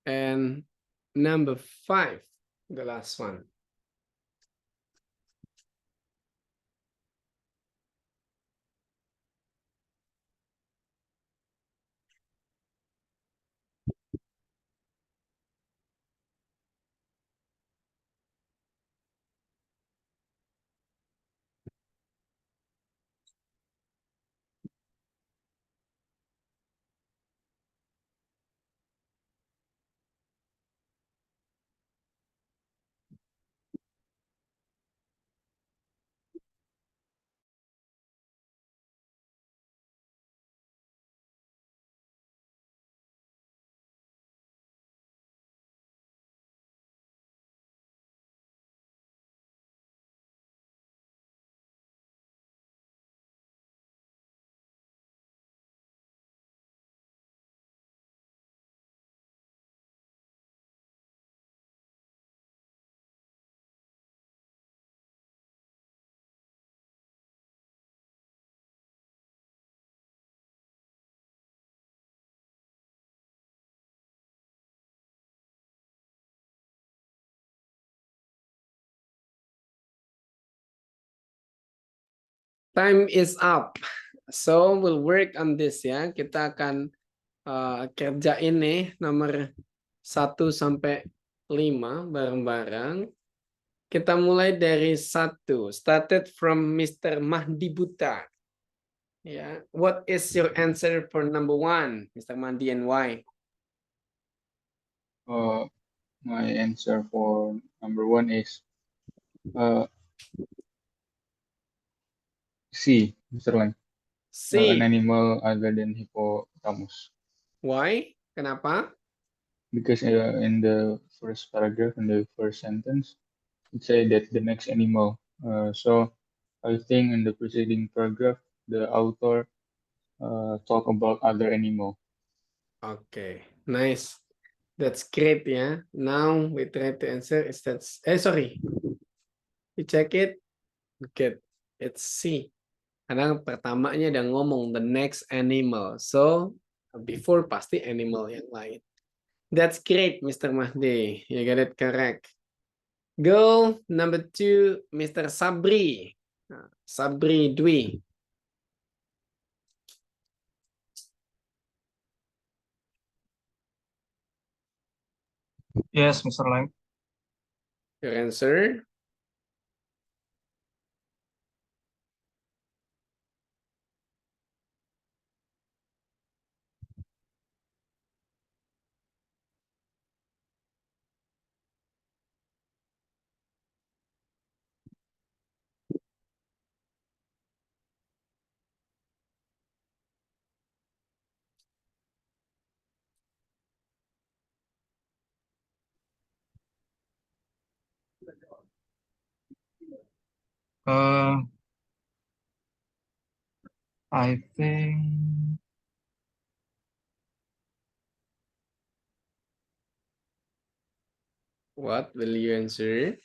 And number five, the last one. Time is up. So we'll work on this ya. Kita akan kerjain nih nomor 1 sampai 5 bareng-bareng. Kita mulai dari 1. Started from Mr. Mahdi Buta. Ya, what is your answer for number 1, Mr. Mahdi, and why? My answer for number 1 is C, Mr. Lang. C. An animal other than hippopotamus. Why? Kenapa? Because in the first paragraph, in the first sentence, it say that the next animal. So I think in the preceding paragraph, the author talk about other animal. Okay, nice. That's great ya. Now we try to answer is that's sorry. We check it. Good. It's C. Karena pertamanya udah ngomong the next animal. So before pasti animal yang lain. That's great, Mr. Mahdi. You got it correct. Go number 2, Mr. Sabri. Sabri Dwi. Yes, Mr. Lang. Your answer? I think What will you answer?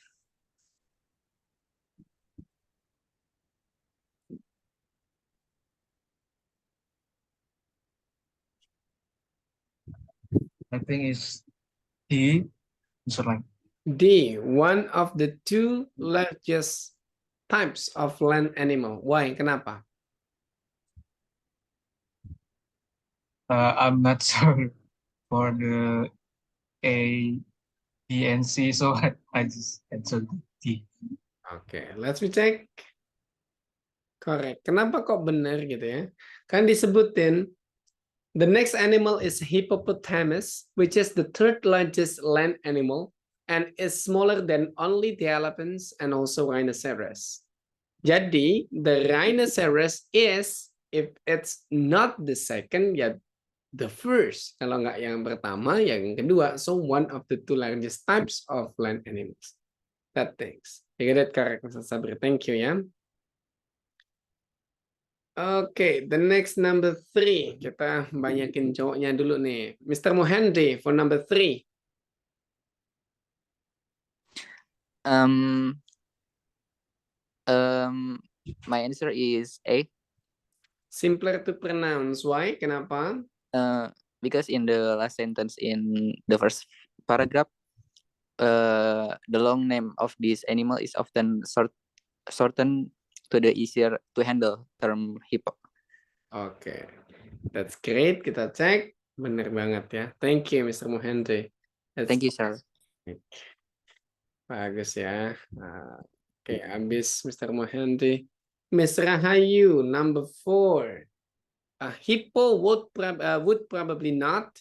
it's D, Mr. Lang. D, one of the 2 largest types of land animal. Why? Kenapa? I'm not sure for the A, B, and C, so I just answered D. Oke, let's check. Correct. Kenapa kok benar gitu ya? Kan disebutin the next animal is hippopotamus, which is the 3rd largest land animal and is smaller than only the elephants and also rhinoceros. Jadi, the rhinoceros is, if it's not the second, ya the first. Kalau nggak yang pertama, yang kedua. So, one of the 2 largest types of land animals. That things. You get it correct, Mr. Sabri. Thank you ya. Oke, the next number 3. Kita banyakin cowoknya dulu nih. Mr. Mohendri for number 3. My answer is A. Simpler to pronounce. Why? Kenapa? Because in the last sentence in the first paragraph, the long name of this animal is often shortened to the easier to handle term hippo. Oke, that's great. Kita cek. Bener banget ya. Thank you, Mr. Mohendri. Thank you, sir. Bagus ya. Oke, habis Mr. Mohendri. Miss Rahayu, number 4. A hippo would probably not.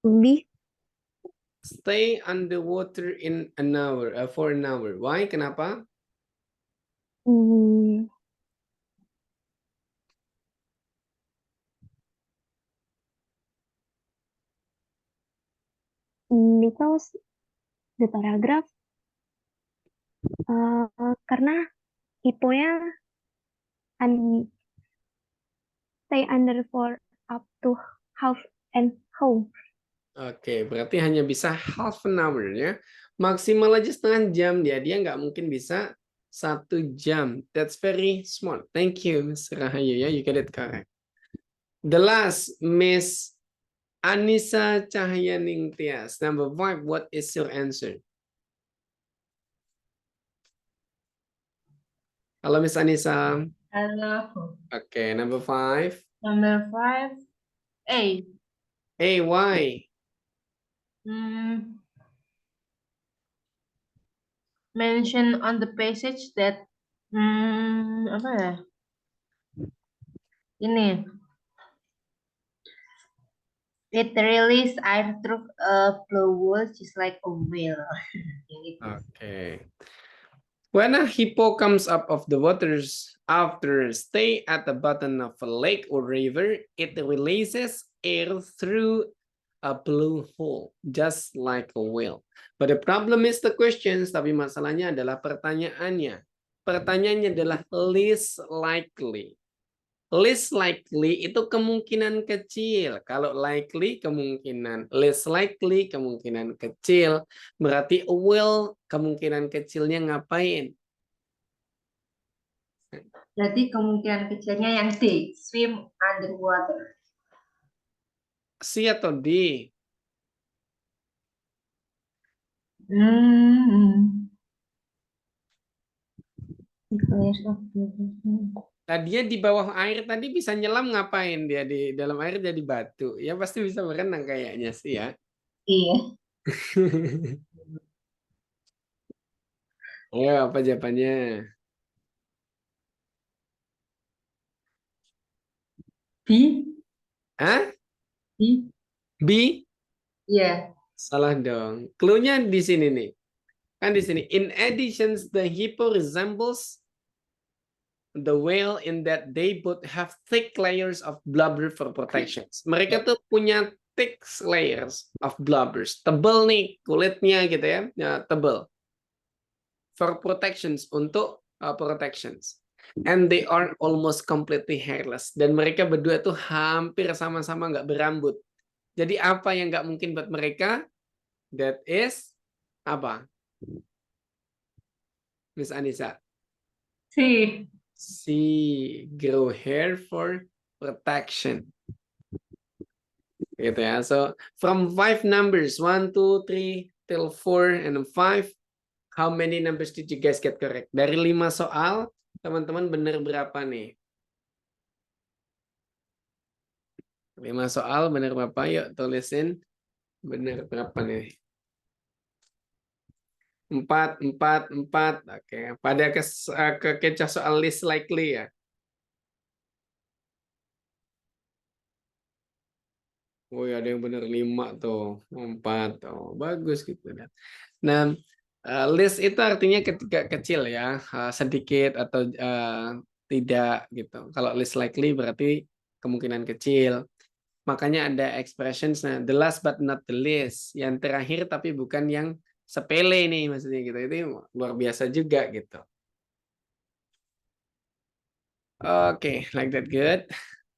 B. Stay underwater in an hour, for an hour. Why? Kenapa? Because the paragraph karena hipponya stay under for up to half an hour. Oke, berarti hanya bisa half an hour ya. Maksimal aja setengah jam dia. Dia nggak mungkin bisa 1 jam. That's very smart. Thank you, Miss Rahayu ya. You get it correct. The last, Miss Anissa Cahyaning Tias. Number 5, what is your answer? Halo, Miss Anissa. Hello. Oke, number 5. Number 5, A. Hey, why? Mention on the passage that apa ya? Ini. It release air through a blowhole just like a whale. Gitu. Oke. When a hippo comes up of the waters after stay at the bottom of a lake or river, it releases air through a blowhole, just like a whale. But the problem is the questions, tapi masalahnya adalah pertanyaannya. Pertanyaannya adalah least likely. Least likely itu kemungkinan kecil. Kalau likely kemungkinan, least likely kemungkinan kecil. Berarti will kemungkinan kecilnya ngapain? Jadi kemungkinan kecilnya yang D, swim underwater. C atau D? Declares of the- Tadinya di bawah air tadi bisa nyelam ngapain dia di dalam air jadi batu? Ya pasti bisa berenang kayaknya sih ya. Iya. Ayo apa jawabannya? B. Hah? B. B? Iya. Salah dong. Clue-nya di sini nih. Kan di sini. In addition, the hippo resembles the whale in that they both have thick layers of blubber for protections. Mereka tuh punya thick layers of blubbers. Tebel nih kulitnya gitu ya. Ya, tebel. For protections, untuk protections. And they are almost completely hairless. Dan mereka berdua tuh hampir sama-sama nggak berambut. Jadi apa yang nggak mungkin buat mereka? That is apa? Miss Anissa. C. C. Grow hair for protection. Gitu ya. So from 5 numbers, 1, 2, 3 till 4 and 5, how many numbers did you guys get correct? Dari 5 soal, teman-teman benar berapa nih? 5 soal benar berapa? Yuk tulisin benar berapa nih? 4, 4, 4. Oke, pada kekecoh soal least likely ya. Oh ya, ada yang benar 5 tuh, 4. Oh, bagus gitu. Nah, list itu artinya ketika kecil ya, sedikit atau tidak gitu. Kalau least likely berarti kemungkinan kecil. Makanya ada expressions, nah, the last but not the least, yang terakhir tapi bukan yang sepele nih maksudnya gitu. Itu luar biasa juga gitu. Oke, like that good.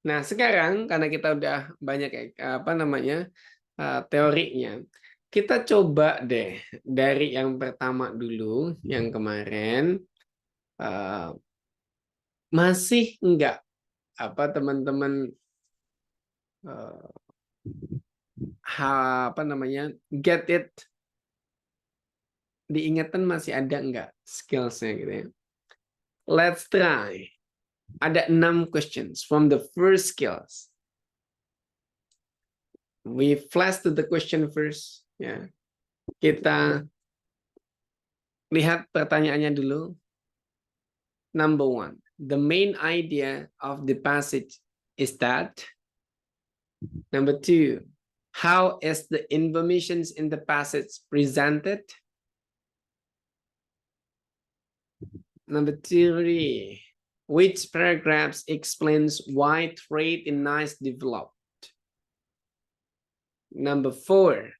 Nah, sekarang karena kita udah banyak apa namanya teorinya, kita coba deh dari yang pertama dulu, yang kemarin masih enggak apa teman-teman apa namanya get it, diingatan masih ada enggak skillsnya gitu ya. Let's try. Ada 6 questions from the first skills. We flash to the question first ya. Kita lihat pertanyaannya dulu. Number 1, the main idea of the passage is that. Number 2, how is the information in the passage presented? Number 3, which paragraphs explains why trade in NICE developed? Number 4,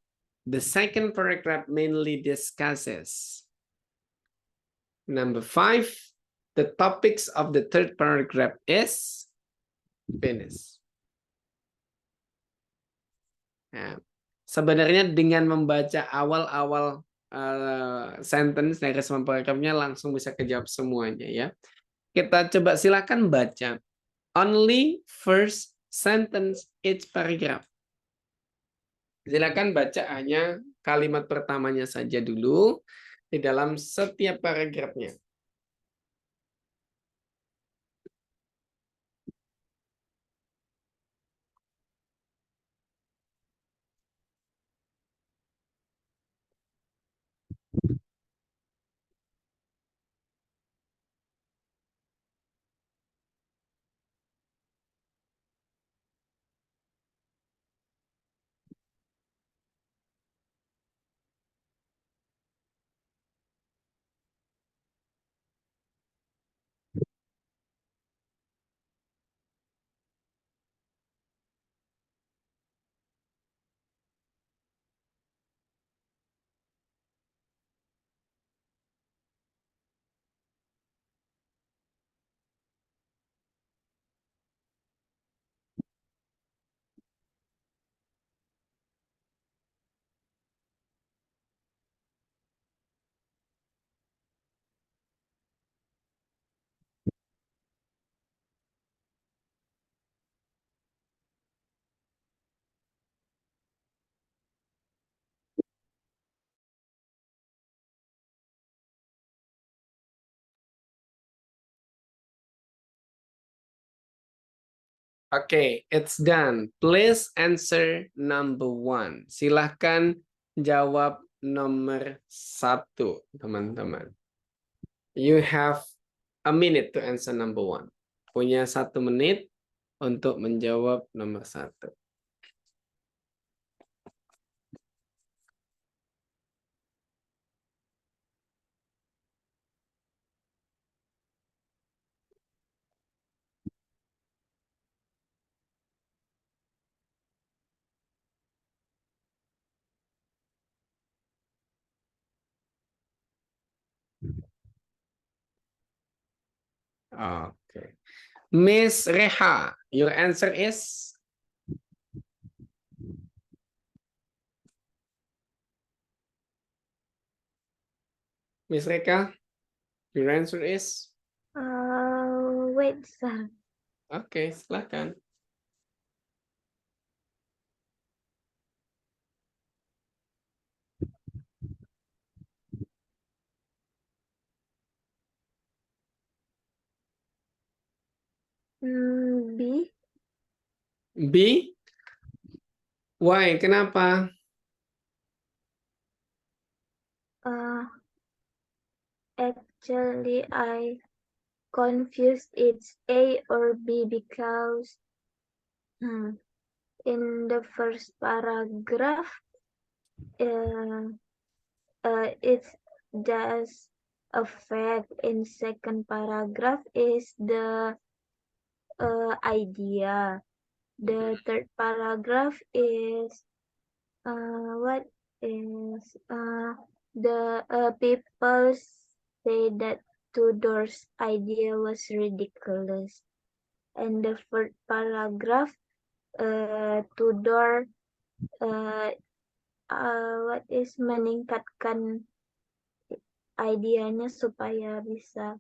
the second paragraph mainly discusses. Number 5, the topics of the third paragraph is finish. Nah, sebenarnya dengan membaca awal-awal sentence dari semua paragrafnya langsung bisa kejawab semuanya ya. Kita coba silakan baca only first sentence each paragraph. Silakan baca hanya kalimat pertamanya saja dulu di dalam setiap paragrafnya. Okay, it's done. Please answer number 1. Silahkan jawab nomor 1, teman-teman. You have a minute to answer number 1. Punya 1 menit untuk menjawab nomor 1. Okay. Miss Reha, your answer is? Miss Reka, your answer is? Wait, sir. Oke, silakan. B. B? Why? Kenapa? Actually, I confused it's A or B because in the first paragraph, it's just a fact. In second paragraph is the idea. The third paragraph is what is the people say that Tudor's idea was ridiculous, and the fourth paragraph, Tudor what is meningkatkan idenya supaya bisa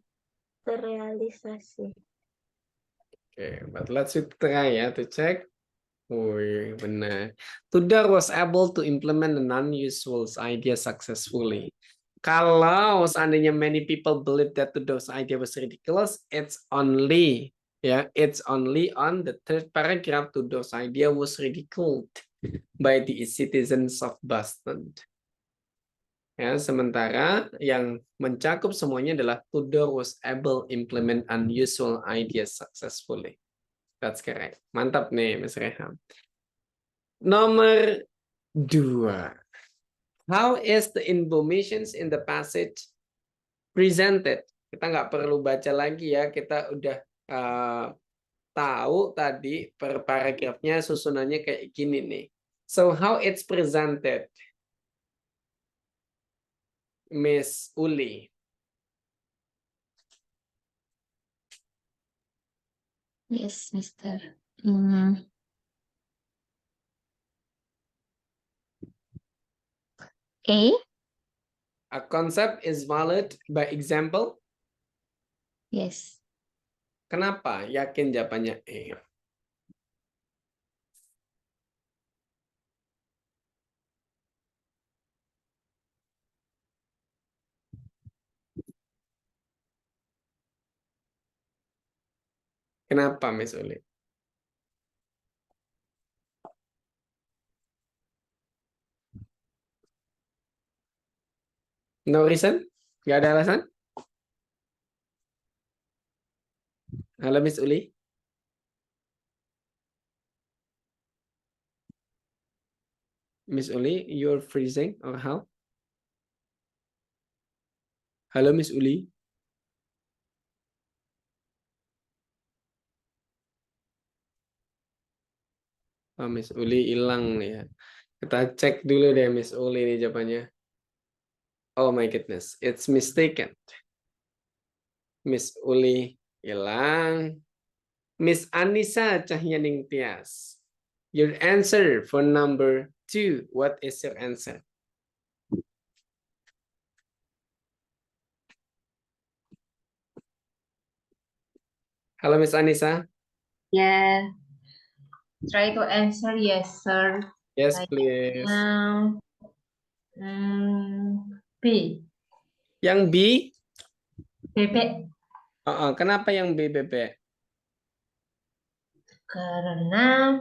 terrealisasi. Okay, but let's try ya to check. Wih, benar. Tudor was able to implement an unusual idea successfully. Kalau seandainya many people believe that Tudor's idea was ridiculous, it's only on the third paragraph Tudor's idea was ridiculed by the citizens of Boston. Ya, sementara yang mencakup semuanya adalah Tudor was able implement unusual ideas successfully. That's correct. Mantap nih, Mas Reham. Nomor 2. How is the information in the passage presented? Kita nggak perlu baca lagi ya. Kita udah tahu tadi per paragrafnya susunannya kayak gini nih. So how it's presented? Miss Uli. Yes, Mr. A. A concept is valid by example. Yes. Kenapa? Yakin jawabannya E. Kenapa, Miss Uli? No reason? Nggak ada alasan? Halo, Miss Uli? Miss Uli, you're freezing or how? Halo, Miss Uli? Oh, Miss Uli hilang nih ya. Kita cek dulu deh Miss Uli nih jawabannya. Oh my goodness, it's mistaken. Miss Uli hilang. Miss Anissa Cahyaning Tias. Your answer for number 2. What is your answer? Halo Miss Anissa. Yeah. Try to answer yes, sir. Yes, please. B. Yang B? BB. Kenapa yang B, Bebe? Karena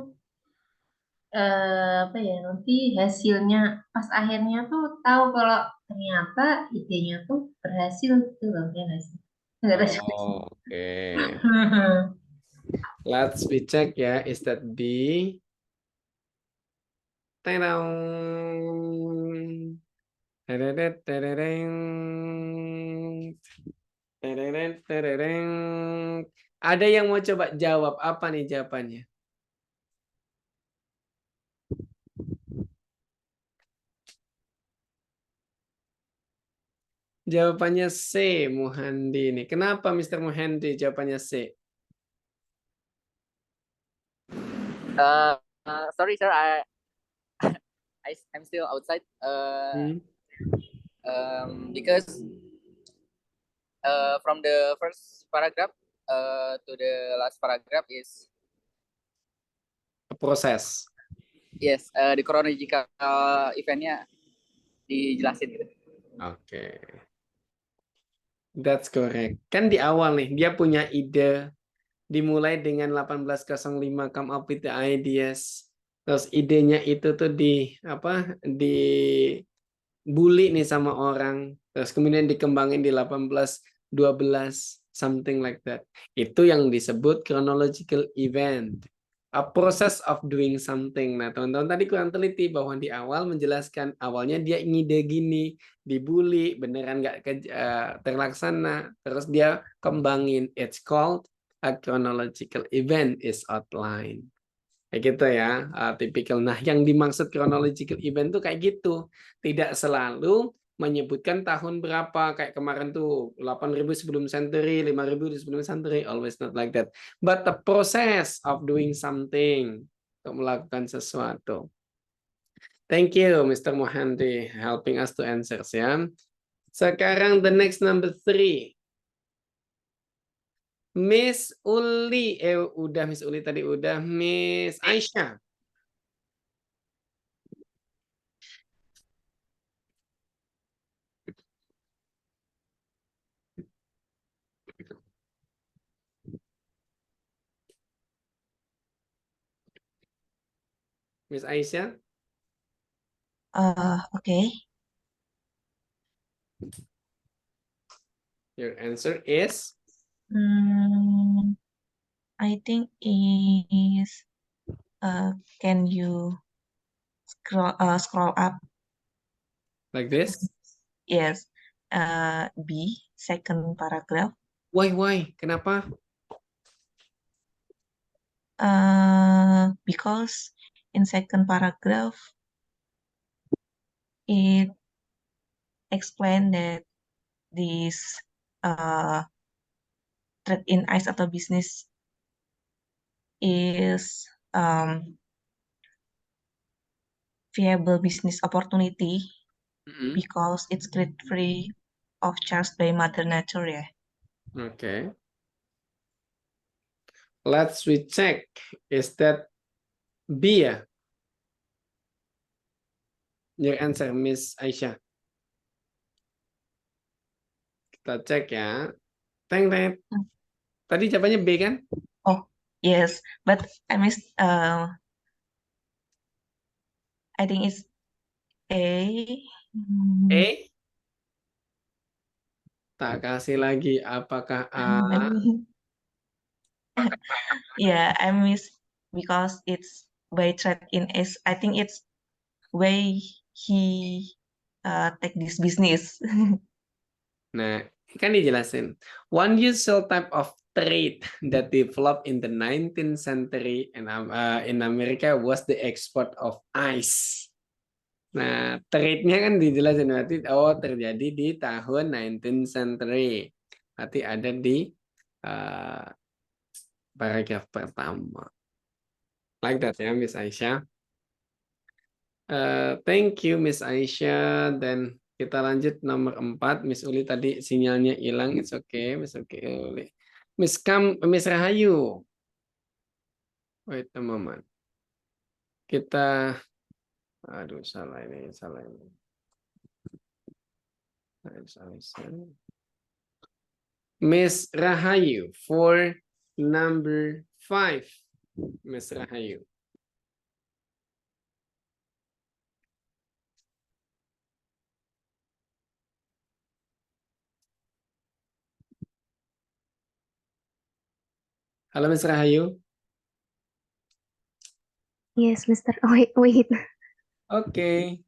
apa ya, nanti hasilnya pas akhirnya tuh tahu kalau ternyata idenya tuh berhasil gitu loh, ya nggak sih? Nggak tahu juga sih. Oh, oke. Let's we check ya. Is that B? Tadang. Tereret, terereng. Tereret, terereng. Ada yang mau coba jawab apa nih jawabannya? Jawabannya C, Muhandi nih. Kenapa Mr. Muhandi jawabannya C? Sorry, sir. I'm still outside. Because from the first paragraph to the last paragraph is Proses. yes, the chronological eventnya dijelasin gitu. Oke. That's correct. Kan di awal nih, dia punya ide. Dimulai dengan 1805 come up with the ideas. Terus idenya itu tuh dibully nih sama orang. Terus kemudian dikembangin di 1812, something like that. Itu yang disebut chronological event. A process of doing something. Nah, teman-teman tadi kurang teliti bahwa di awal menjelaskan awalnya dia ngide gini, dibully, beneran nggak terlaksana, terus dia kembangin. It's called a chronological event is outlined. Kayak gitu ya, tipikal. Nah, yang dimaksud chronological event tuh kayak gitu. Tidak selalu menyebutkan tahun berapa, kayak kemarin tuh 8.000 sebelum century, 5.000 sebelum century, always not like that. But the process of doing something, untuk melakukan sesuatu. Thank you, Mr. Mohandi, helping us to answer ya. Sekarang the next number 3. Miss Uli, udah Miss Uli tadi udah, Miss Aisyah. Miss Aisyah, Okay. your answer is I think is can you scroll up? like this. Yes. B, second paragraph. Why? Kenapa? Because in second paragraph it explained that this trade in ice atau business is viable business opportunity because it's create free of charge by Mother Nature ya. Okay. Let's recheck. Is that B ya? Your answer, Miss Aisyah. Kita cek ya. Teng. Tadi jawabannya B kan? Oh yes, but I missed. I think it's A. A. Tak kasih lagi. Apakah A? Yeah, I miss because it's by trade in S. I think it's way he take this business. Nah, kan dijelasin. One usual type of trade that developed in the 19th century in America was the export of ice. Nah, trade-nya kan dijelasin berarti terjadi di tahun 19th century. Berarti ada di paragraf pertama. Like that ya, Miss Aisyah. Thank you, Miss Aisyah. Dan kita lanjut nomor 4. Miss Uli tadi sinyalnya hilang. It's okay, Miss Uli. Miss Rahayu. Wait a moment. Kita, aduh salah ini. Miss Rahayu for number 5. Miss Rahayu. Halo Miss Rahayu. Yes, Mr. Oh, wait. Oke.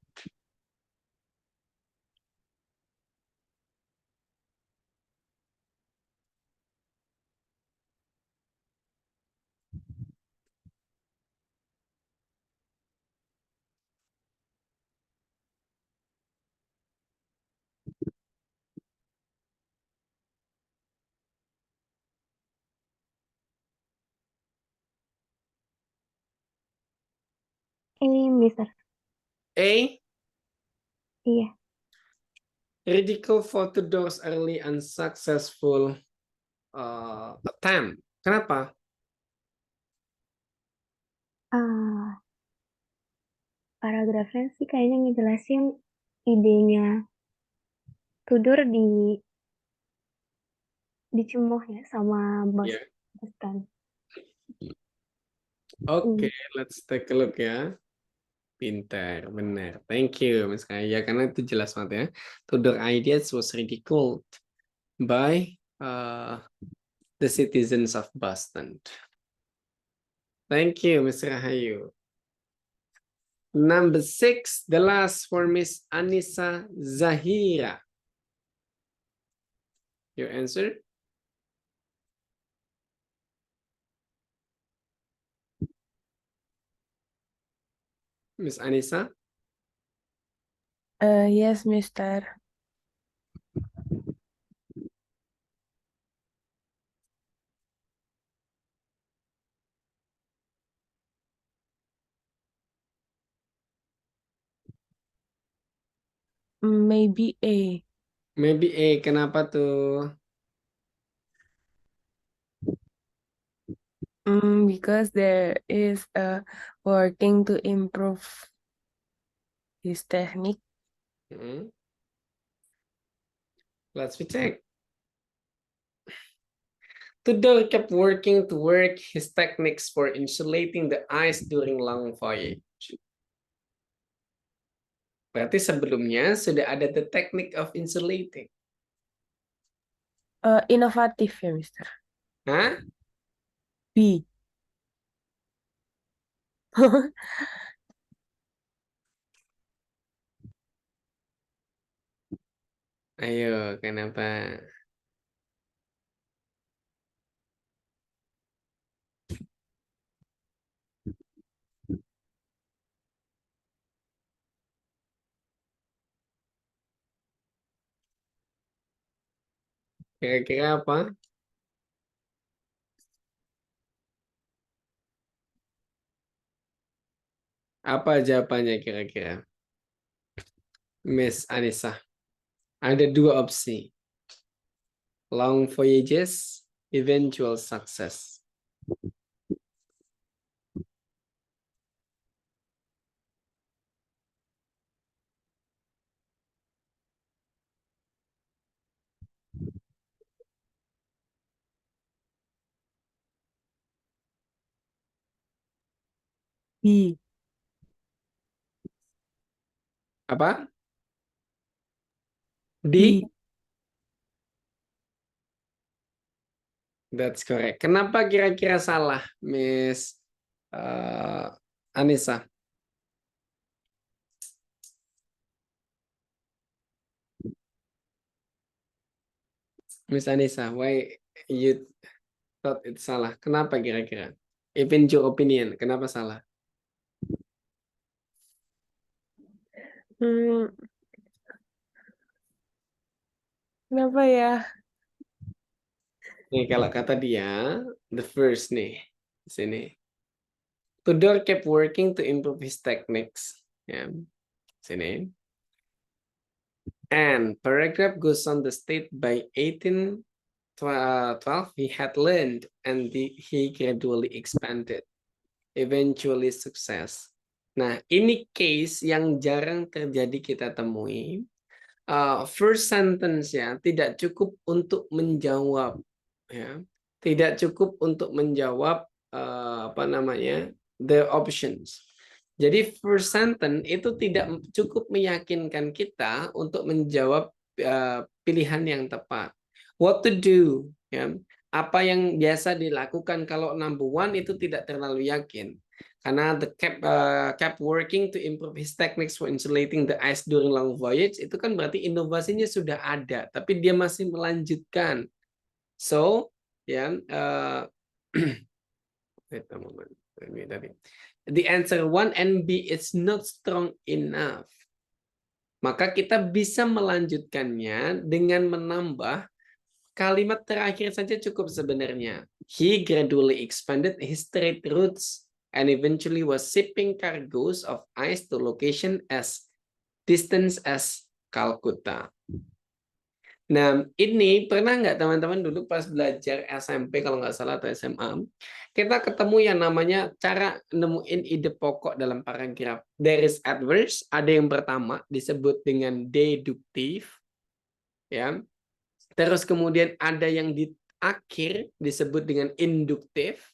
Mr. A. Iya. Ridicule for Tudor's early unsuccessful attempt. Kenapa? Paragrafnya sih kayaknya ngejelasin idenya Tudor dicemooh ya sama bos Ya. kan. Oke, let's take a look ya. Pintar, benar. Thank you, Mas Kaya. Karena itu jelas banget ya. Tudor ideas was ridiculed by the citizens of Boston. Thank you, Ms. Rahayu. Number 6, the last for Miss Anissa Zahira. Your answer? Miss Anissa? Yes, Mr. Maybe A. Maybe A. Kenapa tuh? Because there is a working to improve his technique. Let's we check. Tudor kept working to work his techniques for insulating the ice during long voyage. Berarti sebelumnya sudah ada the technique of insulating. Inovatif ya, Mr. Hah? B. Ayo, kenapa? Kira-kira apa? Apa jawabannya kira-kira? Miss Anissa. Ada dua opsi. Long voyages, eventual success. B. Apa? B. D? That's correct. Kenapa kira-kira salah, Miss Anissa? Miss Anissa, why you thought it's salah? Kenapa kira-kira? Even your opinion, kenapa salah? Kenapa ya? Nih, kalau kata dia, the first nih, di sini. Tudor kept working to improve his techniques. Ya, sini. And paragraph goes on the state by 1812 he had learned and he gradually expanded, eventually success. Nah, ini case yang jarang terjadi kita temui. First sentence ya tidak cukup untuk menjawab, ya, tidak cukup untuk menjawab apa namanya, the options. Jadi first sentence itu tidak cukup meyakinkan kita untuk menjawab pilihan yang tepat. What to do, ya. Apa yang biasa dilakukan kalau number one itu tidak terlalu yakin. Karena the kept working to improve his techniques for insulating the ice during long voyage, itu kan berarti inovasinya sudah ada, tapi dia masih melanjutkan. So, ya, wait a moment. The answer 1 and B is not strong enough. Maka kita bisa melanjutkannya dengan menambah kalimat terakhir saja cukup sebenarnya. He gradually expanded his trade routes and eventually was shipping cargoes of ice to location as distance as Calcutta. Nah, ini pernah nggak teman-teman dulu pas belajar SMP kalau nggak salah atau SMA, kita ketemu yang namanya cara nemuin ide pokok dalam paragraf. There is adverse, ada yang pertama disebut dengan deduktif, ya. Terus kemudian ada yang di akhir disebut dengan induktif,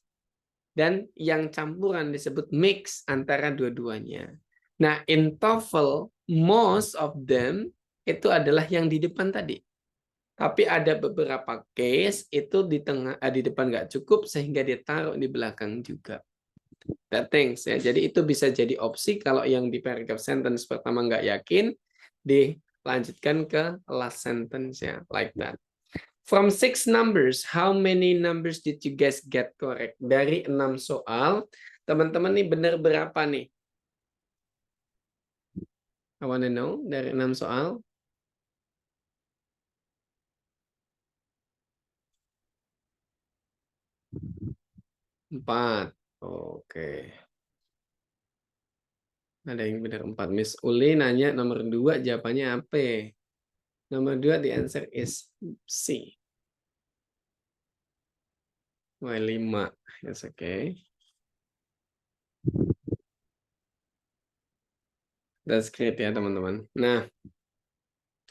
dan yang campuran disebut mix antara dua-duanya. Nah, in TOEFL, most of them itu adalah yang di depan tadi. Tapi ada beberapa case itu di tengah, di depan nggak cukup sehingga dia taruh di belakang juga. That things ya. Jadi itu bisa jadi opsi kalau yang di paragraph sentence pertama nggak yakin, dilanjutkan ke last sentence ya, like that. From 6 numbers, how many numbers did you guys get correct? Dari 6 soal, teman-teman nih benar berapa nih? I wanna know, dari 6 soal. Empat. Oke. Ada yang benar 4. Miss Uli nanya nomor 2 jawabannya apa? Nomor 2 the answer is C. Wah, 5. Yes, okay. That's great ya teman-teman. Nah,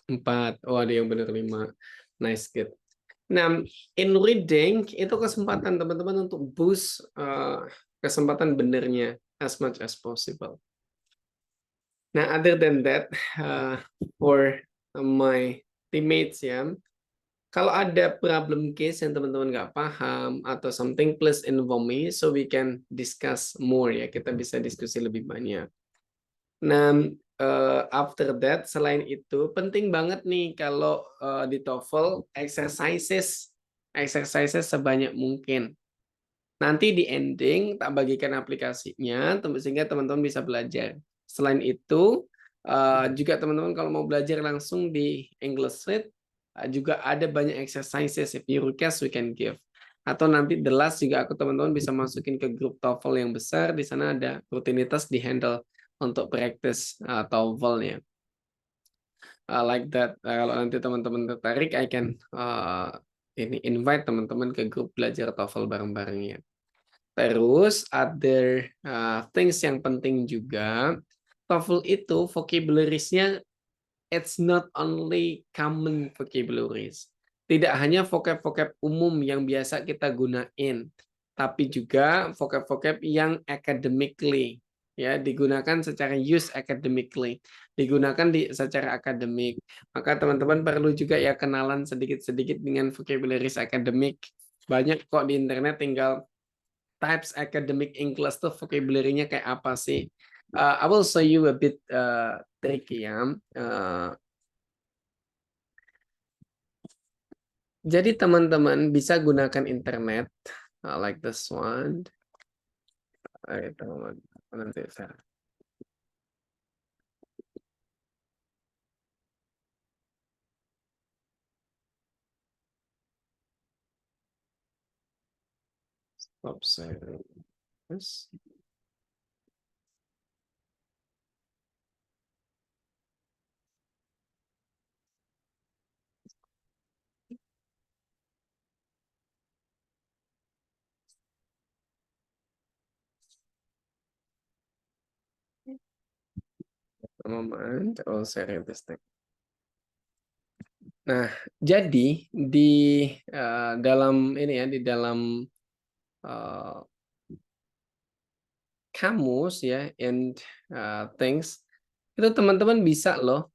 4. Oh, ada yang benar 5. Nice, good. Nah, in reading itu kesempatan teman-teman untuk boost kesempatan benernya as much as possible. Nah, other than that, for my teammates ya, kalau ada problem case yang teman-teman nggak paham atau something, please inform me so we can discuss more ya. Kita bisa diskusi lebih banyak. Nah, after that, selain itu penting banget nih kalau di TOEFL exercises sebanyak mungkin. Nanti di ending tak bagikan aplikasinya sehingga teman-teman bisa belajar. Selain itu juga teman-teman kalau mau belajar langsung di English Suite juga ada banyak exercises. If you request we can give. Atau nanti the last juga aku teman-teman bisa masukin ke grup TOEFL yang besar. Di sana ada rutinitas di handle untuk practice TOEFL-nya. Like that. Kalau nanti teman-teman tertarik, I can invite teman-teman ke grup belajar TOEFL bareng-barengnya. Terus other things yang penting juga, TOEFL itu vocabularies-nya it's not only common vocabularies. Tidak hanya vocab-vocab umum yang biasa kita gunain, tapi juga vocab-vocab yang academically ya digunakan secara use academically, digunakan secara akademik. Maka teman-teman perlu juga ya kenalan sedikit-sedikit dengan vocabularies akademik. Banyak kok di internet, tinggal types academic English tuh vocabulary-nya kayak apa sih? I will show you a bit tricky ya. Jadi teman-teman bisa gunakan internet like this one. Nanti saya. Stop sharing. Yes. Moment, oh sharing this thing. Nah, jadi di dalam ini ya, di dalam kamus ya and things, itu teman-teman bisa loh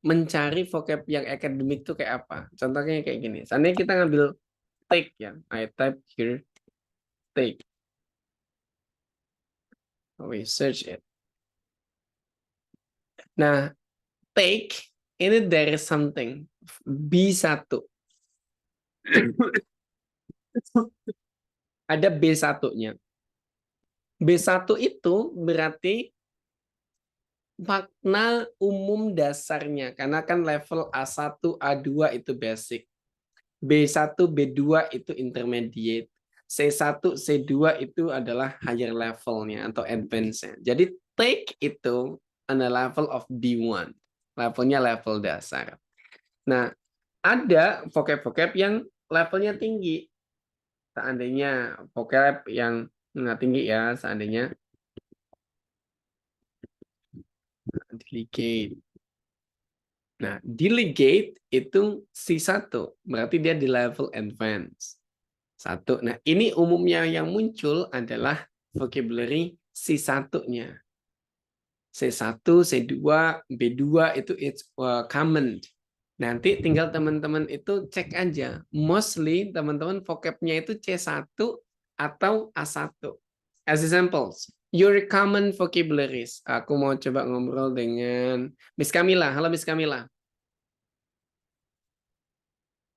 mencari vocab yang akademik tuh kayak apa. Contohnya kayak gini. Seandainya kita ngambil take ya. I type here take. We search it. Nah, take ini dari something. B1. Ada B1-nya. B1 itu berarti makna umum dasarnya. Karena kan level A1, A2 itu basic. B1, B2 itu intermediate. C1, C2 itu adalah higher levelnya atau advance-nya. Jadi take itu on the level of B1. Levelnya level dasar. Nah, ada vocab-vocab yang levelnya tinggi. Seandainya vocab yang nggak tinggi ya, seandainya delegate. Nah, delegate itu C1, berarti dia di level advance. 1. Nah, ini umumnya yang muncul adalah vocabulary C1-nya. C1, C2, B2 itu it's common. Nanti tinggal teman-teman itu cek aja. Mostly teman-teman vocabnya itu C1 atau A1. As examples, your common vocabularies. Aku mau coba ngobrol dengan Miss Kamila. Halo Miss Kamila.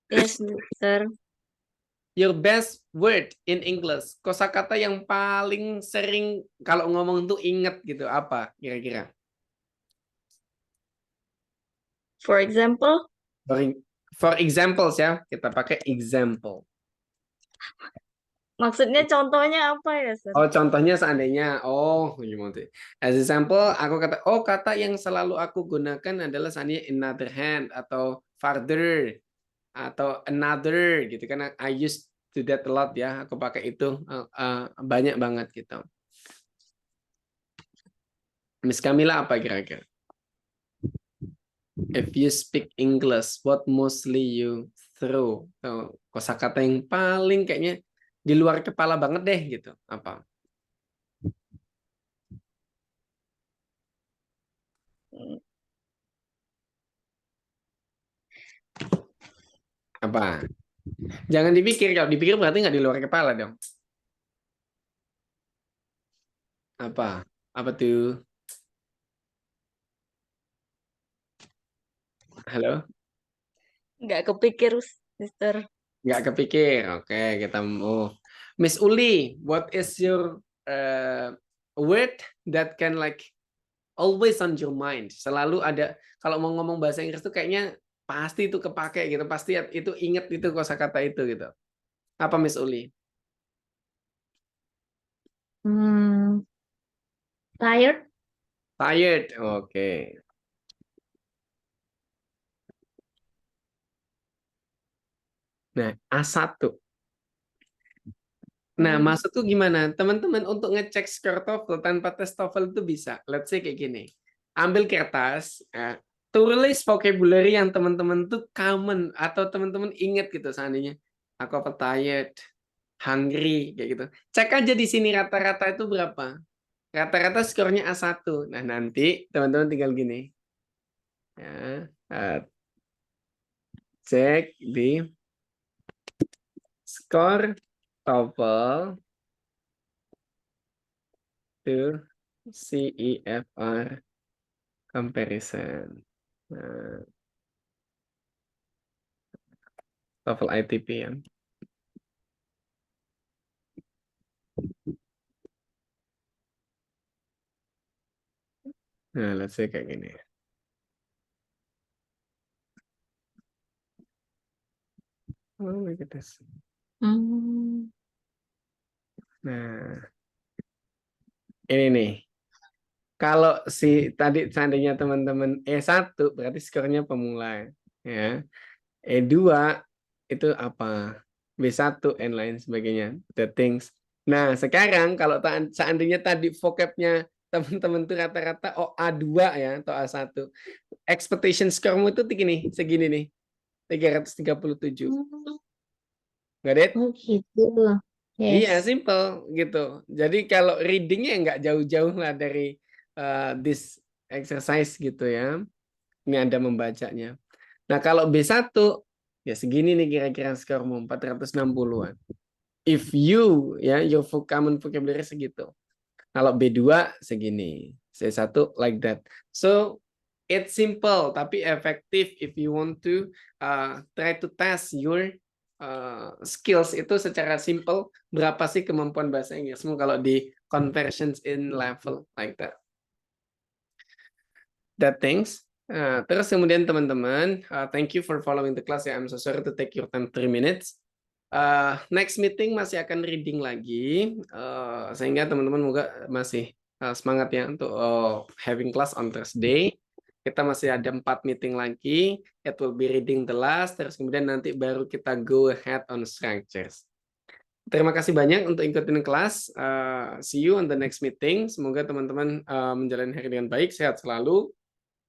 Yes, Mister. Your best word in English. Kosakata yang paling sering kalau ngomong tuh inget gitu. Apa kira-kira? For example, For examples ya. Kita pakai example. maksudnya contohnya apa ya, Sir? Oh, contohnya seandainya, gimana? As example, aku kata yang selalu aku gunakan adalah seandainya another hand atau farther atau another gitu kan. I used to that a lot ya. Aku pakai itu banyak banget gitu. Miss Kamila apa kira-kira? If you speak English, what mostly you throw? Kosakata yang paling kayaknya di luar kepala banget deh gitu. Apa? Apa? Jangan dipikir, kalau dipikir berarti nggak di luar kepala dong. Apa? Apa tuh? Halo? Nggak kepikir, Mister. Nggak kepikir. Oke, kita mau. Miss Uli, what is your word that can like always on your mind? Selalu ada, kalau mau ngomong bahasa Inggris tuh kayaknya pasti itu kepake gitu. Pasti itu inget itu kosakata itu gitu. Apa Miss Uli? Tired? Tired. Oke. Nah, A1. Nah, maksud tuh gimana? Teman-teman untuk ngecek skor TOEFL tanpa tes TOEFL itu bisa. Let's say kayak gini. Ambil kertas, tulis vocabulary yang teman-teman tuh common atau teman-teman inget gitu seandainya. Aku apa tired, hungry kayak gitu. Cek aja di sini rata-rata itu berapa. Rata-rata skornya A1. Nah, nanti teman-teman tinggal gini. Ya, cek di skor TOEFL to CEFR comparison. Nah, TOEFL ITP ya. Nah, let's say kayak gini. Oh my goodness. Nah, ini nih. Kalau si tadi seandainya teman-teman E1 berarti skornya pemula ya. E2 itu apa? B1 and lain sebagainya. The things. Nah, sekarang kalau seandainya tadi vocabnya teman-teman tuh rata-rata A2 ya atau A1. Expectation skoremu itu segini nih. 337. Got it? Oh gitu. Iya, Yes. simple gitu. Jadi kalau readingnya nggak jauh-jauh lah dari this exercise gitu ya. Ini Anda membacanya. Nah, kalau B1 ya segini nih kira-kira skormu 460-an. If you ya your common vocabulary segitu. Kalau B2 segini. C1 like that. So it's simple tapi efektif if you want to try to test your skills itu secara simple berapa sih kemampuan bahasa Inggrismu kalau di conversions in level like that. That things. Terus kemudian teman-teman, thank you for following the class ya. I'm so sorry to take your time 3 minutes. Next meeting masih akan reading lagi, sehingga teman-teman juga masih semangat ya untuk having class on Thursday. Kita masih ada 4 meeting lagi. It will be reading the last. Terus kemudian nanti baru kita go ahead on structures. Terima kasih banyak untuk ikutin kelas. See you on the next meeting. Semoga teman-teman menjalani hari dengan baik, sehat selalu.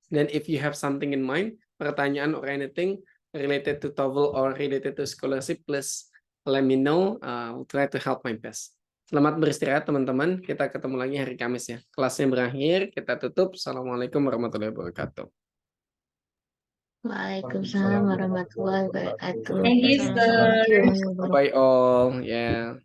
Dan if you have something in mind, pertanyaan or anything related to TOEFL or related to scholarship, please let me know. I'll try to help my best. Selamat beristirahat teman-teman. Kita ketemu lagi hari Kamis ya. Kelasnya berakhir, kita tutup. Assalamualaikum warahmatullahi wabarakatuh. Waalaikumsalam warahmatullahi wabarakatuh. Thank you, sir. Assalamualaikum warahmatullahi wabarakatuh. Bye all. Yeah.